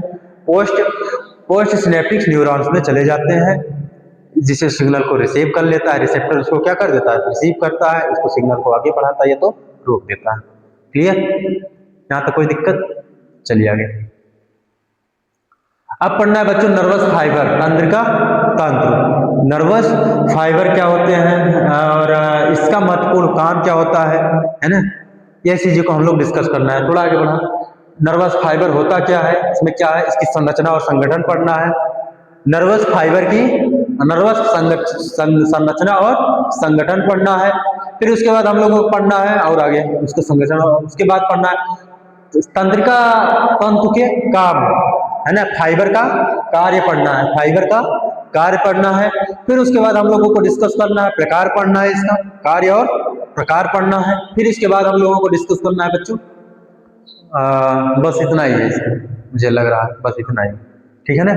पोस्ट सिनेप्टिक न्यूरॉन्स में चले जाते हैं, जिसे सिग्नल को रिसीव कर लेता है। रिसेप्टर उसको क्या कर देता है, रिसीव करता है, उसको सिग्नल को आगे बढ़ाता है या तो रोक देता है। क्लियर, यहाँ तक कोई दिक्कत, चलिए आगे। अब पढ़ना है बच्चों नर्वस फाइबर, तंत्रिका तंत्र। नर्वस फाइबर क्या होते हैं और इसका महत्वपूर्ण काम क्या होता है ना, ये चीजों को हम लोग डिस्कस करना है। थोड़ा आगे बढ़ा, नर्वस फाइबर होता क्या है, इसमें क्या है, इसकी संरचना और संगठन पढ़ना है। नर्वस फाइबर की नर्वस संरचना और संगठन पढ़ना है। फिर उसके बाद हम लोगों को पढ़ना है और आगे उसको संगठन, और उसके बाद पढ़ना है तंत्रिका तंतु के काम, है ना, फाइबर का कार्य पढ़ना है, फाइबर का कार्य पढ़ना है। फिर उसके बाद हम लोगों को डिस्कस करना है, प्रकार पढ़ना है, इसका कार्य और प्रकार पढ़ना है। फिर इसके बाद हम लोगों को डिस्कस करना है बच्चों, बस इतना ही है इसका। मुझे लग रहा है। बस इतना ही, ठीक है ना।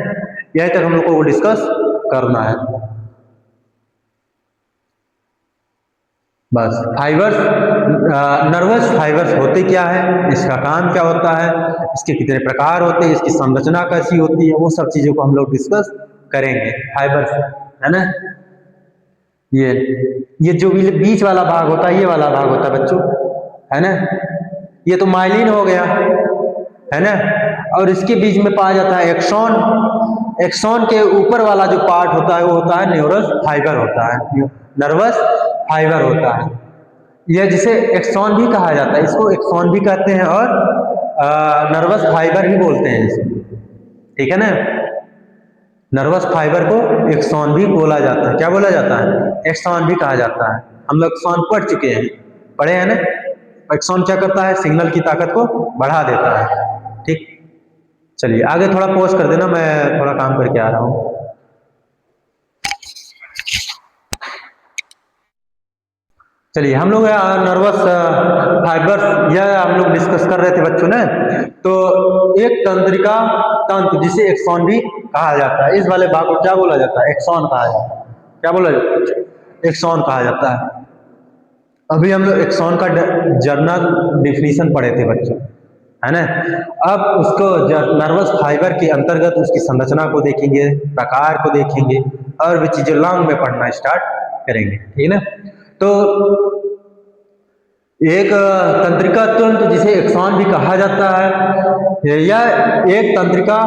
यही तक हम लोग को डिस्कस करना है। बस फाइबर्स, नर्वस फाइबर्स होते क्या है, इसका काम क्या होता है, इसके कितने प्रकार होते हैं, इसकी संरचना कैसी होती है, वो सब चीजों को हम लोग डिस्कस करेंगे। फाइबर्स है ना, ये जो बीच वाला भाग होता है, ये वाला भाग होता है बच्चों, है ना। ये तो माइलिन हो गया, है ना। और इसके बीच में पाया जाता है एक्सॉन। एक्सॉन के ऊपर वाला जो पार्ट होता है वो होता है न्यूरस फाइबर होता है, नर्वस फाइबर होता है। यह जिसे एक्सॉन भी कहा जाता है, इसको एक्सॉन भी कहते हैं और नर्वस फाइबर भी बोलते हैं इसको, ठीक है ना। नर्वस फाइबर को एक्सॉन भी बोला जाता है। क्या बोला जाता है? एक्सॉन भी कहा जाता है। हम लोग एक्सॉन पढ़ चुके हैं, पढ़े हैं ना। एक्सॉन क्या करता है? सिग्नल की ताकत को बढ़ा देता है, ठीक। चलिए आगे थोड़ा पॉज कर देना, मैं थोड़ा काम करके आ रहा हूँ। चलिए हम लोग नर्वस फाइबर्स यह हम लोग डिस्कस कर रहे थे बच्चों ने। तो एक तंत्रिका तंत्र जिसे एक्सॉन भी कहा जाता है, इस वाले भाग को क्या बोला जाता है? एक्सॉन कहा जाता है। क्या बोला जाता है? एक्सॉन कहा जाता है। अभी हम लोग एक्सॉन का जर्नल डिफिनीशन पढ़े थे बच्चों, है ना। अब उसको नर्वस फाइबर के अंतर्गत उसकी संरचना को देखेंगे, प्रकार को देखेंगे और भी चीजें लॉन्ग में पढ़ना स्टार्ट करेंगे, ठीक है ना। तो एक तंत्रिका तंत्र जिसे एक्सॉन भी कहा जाता है, यह एक तंत्रिका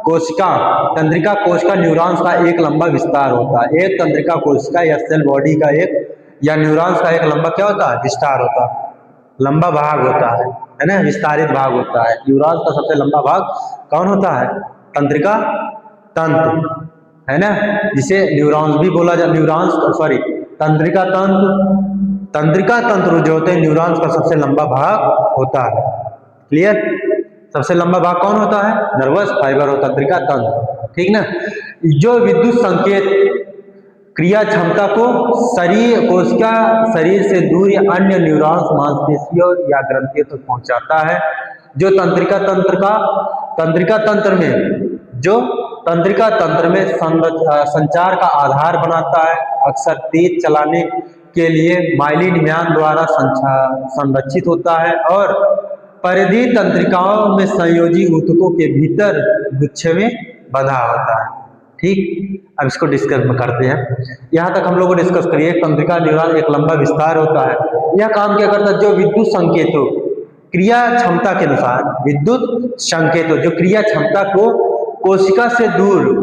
कोशिका न्यूरॉन्स का एक लंबा विस्तार होता है। एक तंत्रिका कोशिका या सेल बॉडी का एक या न्यूरॉन्स का एक लंबा क्या होता है? विस्तार होता है, लंबा भाग होता है ना, विस्तारित भाग होता है। न्यूरॉन्स का सबसे लंबा भाग कौन होता है? तंत्रिका तंत्र, है ना, जिसे न्यूरॉन्स भी बोला जाता, तंत्रिका तंत्र जो होते हैं न्यूरॉन्स का सबसे लंबा भाग होता है। क्लियर? सबसे लंबा भाग कौन होता है? नर्वस फाइबर और तंत्रिका तंत्र, ठीक ना। जो विद्युत संकेत क्रिया क्षमता को कोशिका शरीर से दूर या अन्य न्यूरॉन्स, मांसपेशियों या ग्रंथियों तक पहुंचाता है। जो तंत्रिका तंत्र में संचार का आधार बनाता है, अक्सर तेज चलाने के लिए माइलिन म्यान द्वारा संरक्षित होता है और परिधि तंत्रिकाओं में संयोजी ऊतकों के भीतर गुच्छे में बंधा होता है, ठीक। अब इसको डिस्कस करते हैं। यहाँ तक हम लोग को डिस्कस करिए। तंत्रिका न्यूरॉन एक लंबा विस्तार होता है। यह काम क्या करता है? जो विद्युत संकेतों क्रिया क्षमता के अनुसार, विद्युत संकेतों जो क्रिया क्षमता को कोशिका से दूर,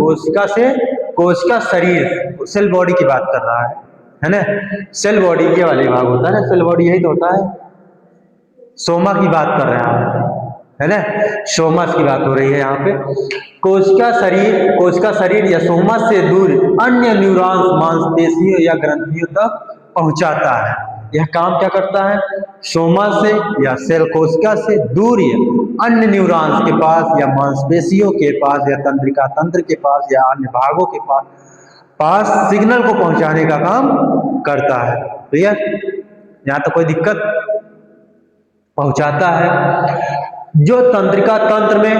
कोशिका शरीर, सेल बॉडी की बात कर रहा है ना। सेल बॉडी ये वाले भाग होता है ना, सेल बॉडी यही तो होता है। सोमा की बात कर रहे हैं, है ना, सोमा की बात हो रही है यहाँ पे। कोशिका शरीर या सोमा से दूर अन्य न्यूरॉन्स, मांसपेशियों या ग्रंथियों तक पहुंचाता है। यह काम क्या करता है? सोमा से या सेल कोशिका से दूर या अन्य न्यूरॉन्स के पास या मांसपेशियों के पास या तंत्रिका तंत्र के पास या अन्य भागों के पास सिग्नल को पहुंचाने का काम करता है। क्लियर? यहाँ तो कोई दिक्कत? पहुंचाता है। जो तंत्रिका तंत्र में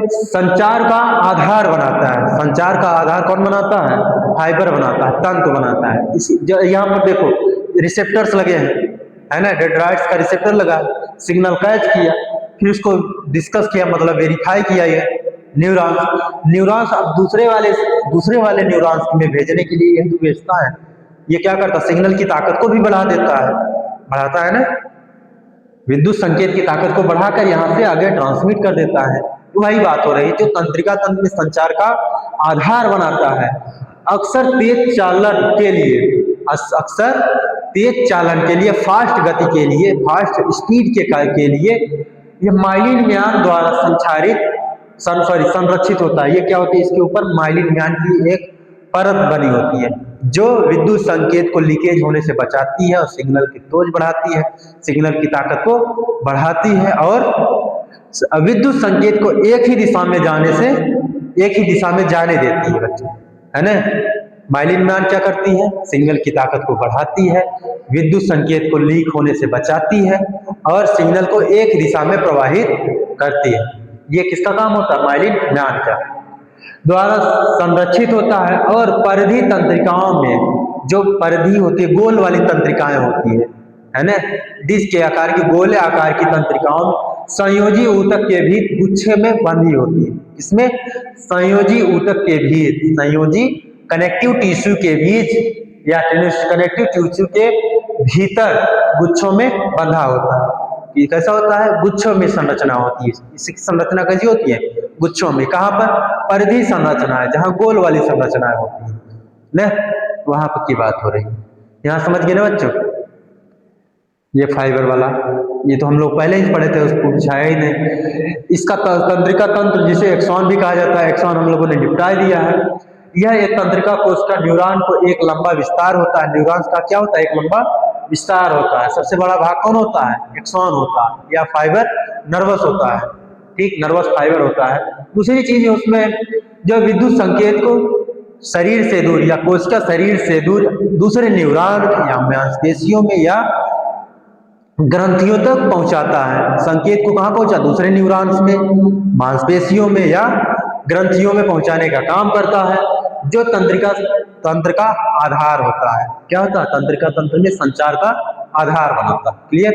संचार का आधार बनाता है। संचार का आधार कौन बनाता है? फाइबर बनाता है, तंतु बनाता है। इसी यहाँ पर देखो रिसेप्टर्स लगे हैं, है ना। डेंड्राइट्स का रिसेप्टर लगा, सिग्नल कैच किया, फिर उसको डिस्कस किया, मतलब वेरीफाई किया। ये न्यूरॉन्स अब दूसरे वाले न्यूरॉन्स में भेजने के लिए यही तो भेजता है। ये क्या करता है? सिग्नल की ताकत को भी बढ़ाता है ना। विद्युत संकेत की ताकत को बढ़ाकर यहाँ से आगे ट्रांसमिट कर देता है। तो वही बात हो रही है, जो तंत्रिका तंत्र में संचार का आधार बनाता है। अक्सर तेज चालन के लिए, फास्ट गति के लिए, फास्ट स्पीड के लिए यह माइलिन म्यान द्वारा संरक्षित होता है। ये क्या होती है? इसके ऊपर माइलिन म्यान की एक परत बनी होती है जो विद्युत संकेत को लीकेज होने से बचाती है और सिग्नल की तेज बढ़ाती है, सिग्नल की ताकत को बढ़ाती है और विद्युत संकेत को एक ही दिशा में जाने देती है बच्चों, है ना। माइलिन म्यान क्या करती है? सिग्नल की ताकत को बढ़ाती है, विद्युत संकेत को लीक होने से बचाती है और सिग्नल को एक दिशा में प्रवाहित करती है। ये किसका काम होता है? माइलिन ग्लैंड का द्वारा संरक्षित होता है। और परिधि तंत्रिकाओं में जो परिधि होती है, गोल वाली तंत्रिकाएं होती है ना, डिस्क के आकार की, गोले आकार की तंत्रिकाओं में संयोजी ऊतक के भी गुच्छे में बंधी होती है। इसमें संयोजी ऊतक के भी, संयोजी कनेक्टिव टिश्यू के बीच या कनेक्टिव टिश्यू के भीतर गुच्छों में बंधा होता है। ये कैसा होता है? गुच्छों में संरचना होती है। इसकी संरचना कैसी होती है? गुच्छों में। कहां पर? परिधि संरचना है, जहां गोल वाली संरचनाएं होती है ना, वहां पर की बात हो रही है। यहां समझ गए ना बच्चों? ये फाइबर वाला, ये तो हम लोग पहले ही पढ़े थे, उसको बिछाया ही नहीं। इसका तंत्रिका तंत्र, जिसे एक्सॉन भी कहा जाता है, एक्सॉन हम लोगों ने निपटा दिया है। यह एक तंत्रिका कोशिका न्यूरॉन को एक लंबा विस्तार होता है। न्यूरॉन्स का क्या होता है? एक लंबा विस्तार होता है। सबसे बड़ा भाग कौन होता है? एक्सॉन होता है, या फाइबर नर्वस होता है। ठीक, नर्वस फाइबर होता है। दूसरी चीज है उसमें, जो विद्युत संकेत को शरीर से दूर या कोशिका शरीर से दूर दूसरे न्यूरॉन या मांसपेशियों में या ग्रंथियों तक पहुंचाता है। संकेत को कहां पहुंचा? दूसरे न्यूरॉन्स में, मांसपेशियों में या ग्रंथियों में पहुंचाने का काम करता है, जो तंत्र का आधार होता है। क्या होता है? तंत्रिका तंत्र में संचार का आधार बनाता है। क्लियर?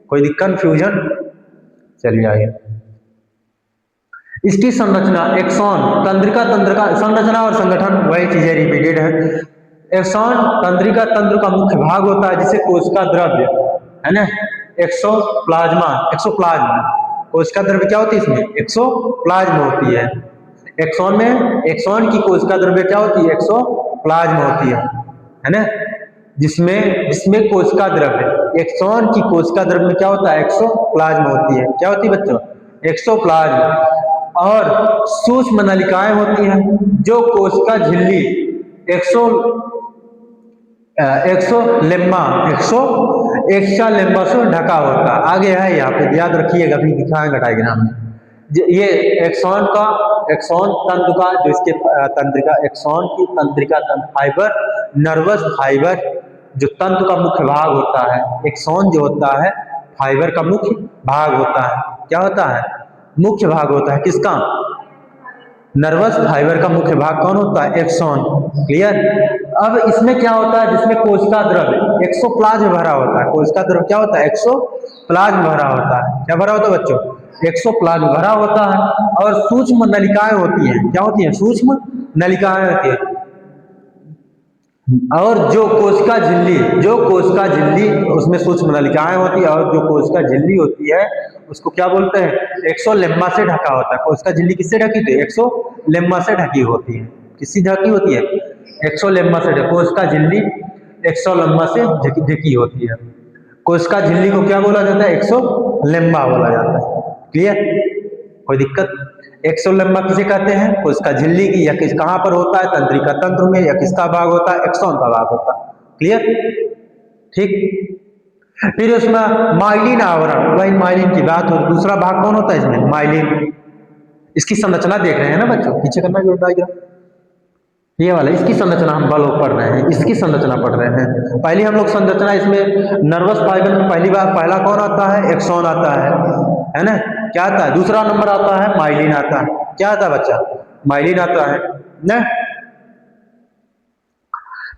कोई दिक्कत, कंफ्यूजन? चलिए आगे। इसकी संरचना एक्सॉन, तंत्रिका तंत्र का संरचना और संगठन वही चीजें रिपीटेड है। एक्सॉन तंत्रिका तंत्र का मुख्य भाग होता है, जिसे कोशिका द्रव्य है ना, एक्सोप्लाज्मा, एक्सोप्लाज्म, कोशिका द्रव्य क्या होती है इसमें? एक्सोप्लाज्म होती है। एक्सॉन में, एक्सॉन की कोशिका द्रव्य क्या होती है? एक्सोप्लाज्म होती है ना, जिसमें कोशिका द्रव्य, एक्सॉन की कोशिका द्रव्य में क्या होता है? एक्सोप्लाज्म होती है। क्या होती है बच्चों? एक्सोप्लाज्म। और सूक्ष्म नलिकाएं होती हैं, जो कोशिका झिल्ली एक्सोलेम्मा से ढका होता है। आगे है, यहाँ पे याद रखिएगा, अभी दिखाएंगे डायग्राम में। ये एक्सॉन तंत्र का, जो इसके तंत्रिका, एक्सॉन की तंत्रिका तंत्र फाइबर, नर्वस फाइबर जो तंत्र का मुख्य भाग होता है। एक्सॉन जो होता है फाइबर का मुख्य भाग होता है। क्या होता है? मुख्य भाग होता है। किसका? नर्वस फाइबर का मुख्य भाग कौन होता है? एक्सॉन। क्लियर? अब इसमें क्या होता है? जिसमें कोशिका द्रव्य एक्सोप्लाज्म भरा होता है। कोशिका द्रव्य क्या होता है? एक्सोप्लाज्म भरा होता है। क्या भरा होता है बच्चों? एक्सोप्लाज्म भरा होता है। और सूक्ष्म नलिकाएं होती हैं। क्या होती हैं? सूक्ष्म नलिकाएं होती हैं। और जो कोशिका झिल्ली, उसमें सूक्ष्म नलिकाएं होती है। और जो कोशिका झिल्ली होती है, उसको क्या बोलते हैं? एक्सोलेम्मा से ढका होता है। कोशिका झिल्ली किससे ढकी होती है? एक्सोलेम्मा से ढकी होती है। किससे ढकी होती है? एक्सोलेम्मा से। कोशिका झिल्ली एक्सोलेम्मा से ढकी होती है। कोशिका झिल्ली को क्या बोला जाता है? एक्सोलेम्मा बोला जाता है। क्लियर? कोई दिक्कत? एक्सोलेम्मा किसे कहते हैं? कोशिका झिल्ली की, या कहां पर होता है? तंत्रिका तंत्र में। या किसका भाग होता है? एक्सॉन का भाग होता है। क्लियर? ठीक। फिर उसमें माइलिन आवरण, वही माइलिन की बात हो। दूसरा भाग कौन होता है इसमें? माइलिन। इसकी संरचना देख रहे हैं ना बच्चों? पीछे करना जो डायग्राम, ये वाला, इसकी संरचना हम लोग पढ़ रहे हैं। इसकी संरचना पढ़ रहे हैं। पहले हम लोग संरचना, इसमें नर्वस फाइबर में पहला कौन आता है? एक्सॉन आता है ना? क्या आता है? दूसरा नंबर आता है माइलिन आता है। क्या आता है बच्चा? माइलिन आता है ना।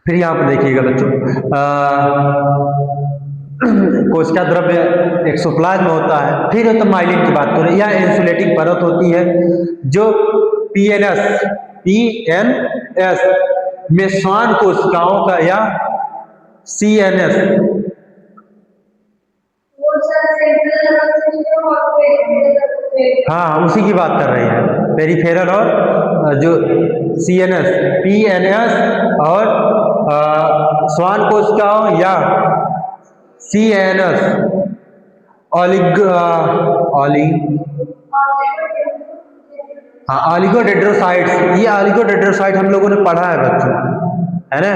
फिर यहां पर देखिएगा बच्चों, कोशिका द्रव्य एक्सोप्लाज्म होता है। फिर तो माइलिन की बात करें, यह इंसुलेटिंग परत होती है, जो पीएनएस में श्वान कोशिकाओं का, या सीएनएस, हाँ उसी की बात कर रहे हैं। पेरिफेरल और जो सीएनएस, पीएनएस और श्वान कोशिकाओं, या सीएनएस, ऑलिगोडेंड्रोसाइट्स। ये ऑलिगोडेंड्रोसाइट हम लोगों ने पढ़ा है बच्चों, है ना।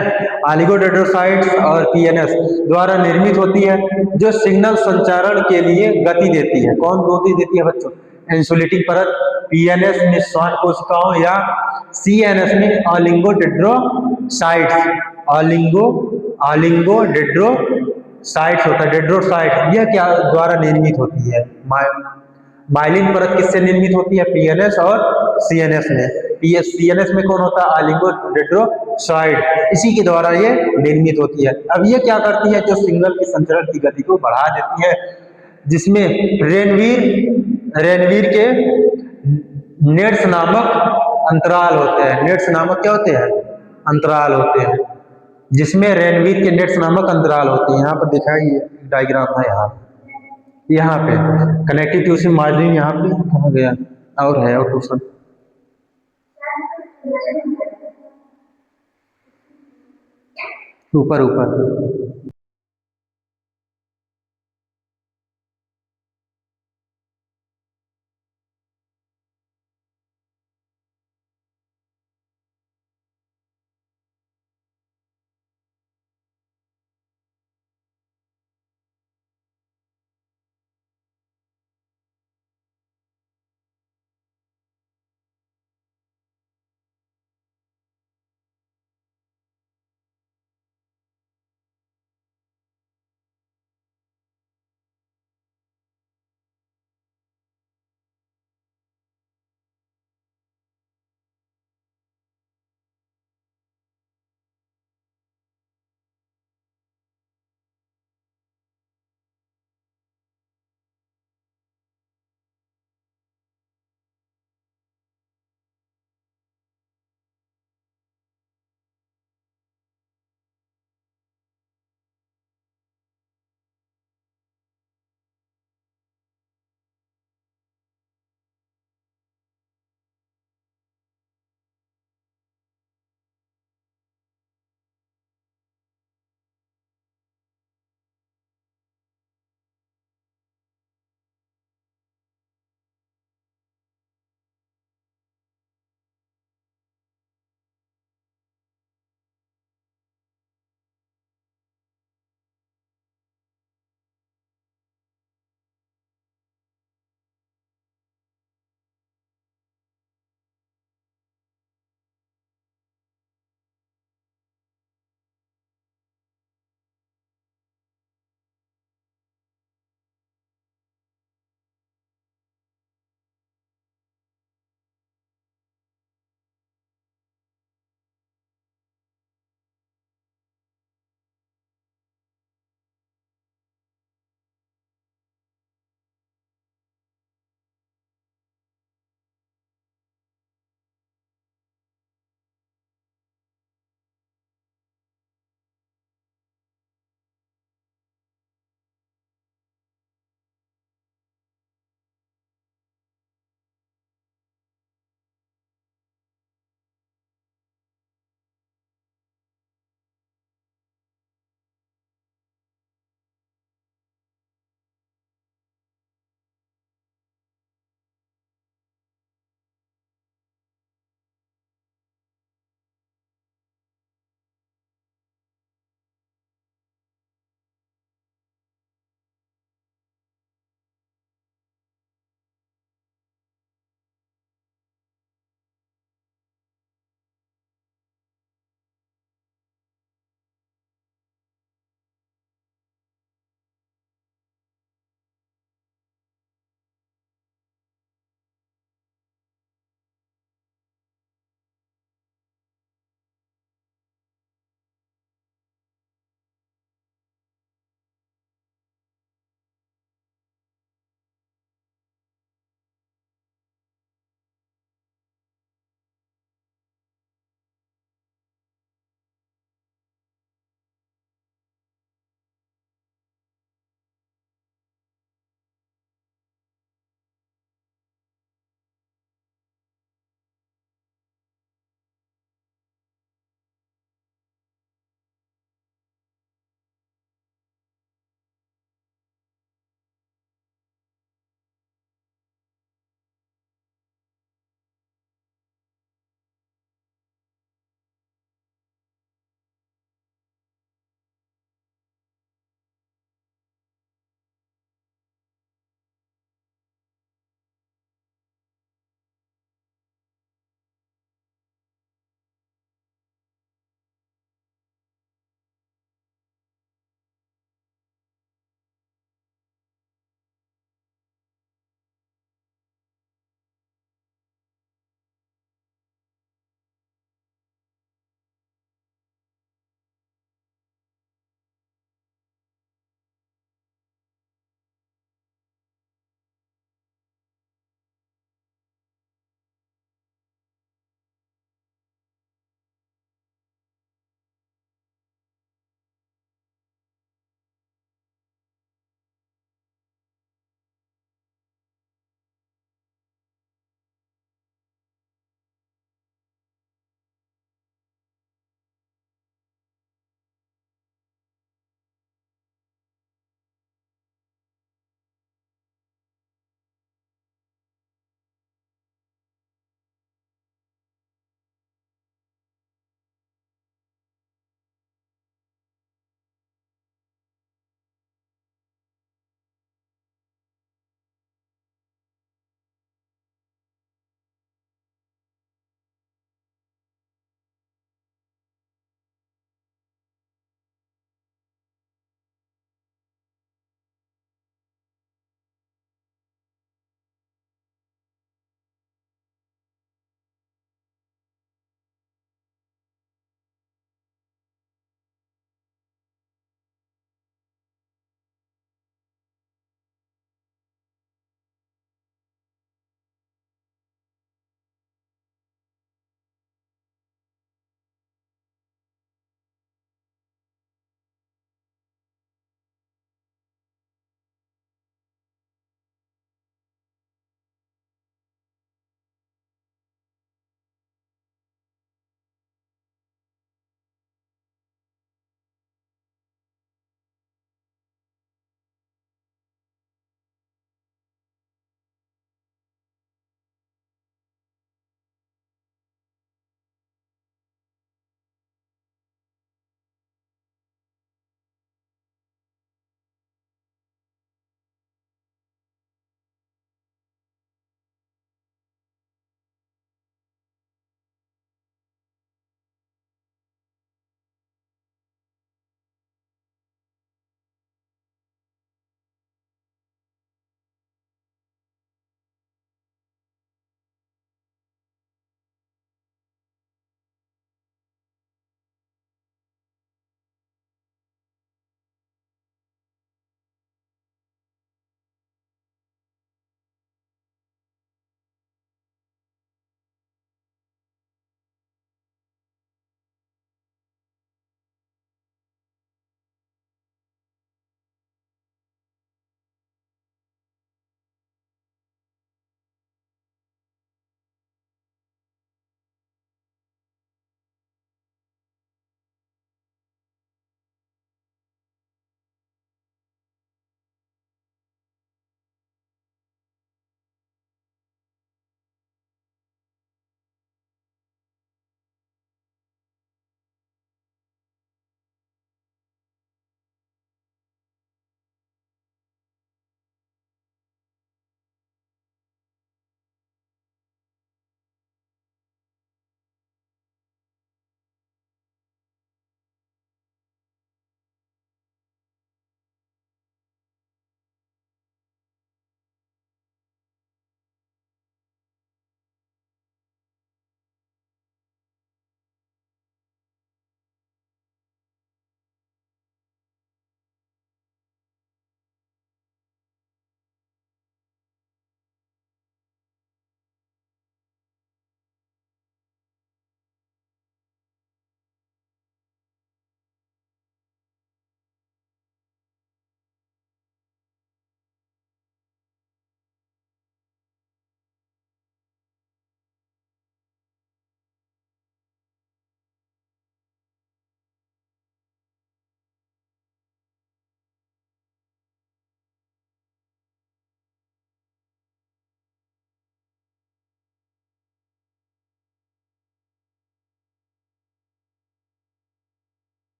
ऑलिगोडेंड्रोसाइट्स और पीएनएस द्वारा निर्मित होती है, जो सिग्नल संचारण के लिए गति देती है। कौन गति देती है बच्चों? इंसुलेटिंग परत। पीएनएस में श्वान कोशिकाओं, या सीएनएस में ऑलिगोडेंड्रोसाइट्स, ऑलिगोडेंड्रोसाइट्स होता है। डेंड्रोसाइट यह क्या द्वारा निर्मित होती है? माइलिन परत किससे निर्मित होती है? पीएनएस और सीएनएस में। सीएनएस में कौन होता है? ऑलिगोडेंड्रोसाइट, इसी के द्वारा ये निर्मित होती है। अब ये क्या करती है? जो सिग्नल की संचरण की गति को बढ़ा देती है, जिसमें रेनवीर के नेट्स नामक अंतराल होते हैं। नेट्स नामक क्या होते हैं? अंतराल होते हैं, जिसमें रेनवीर के नेट्स नामक अंतराल होते हैं। यहाँ पर दिखाइए डायग्राम है, यहाँ पे कनेक्टिव ट्यूशन मार्जिन यहाँ पे कहा गया और है और क्वेश्चन ऊपर ऊपर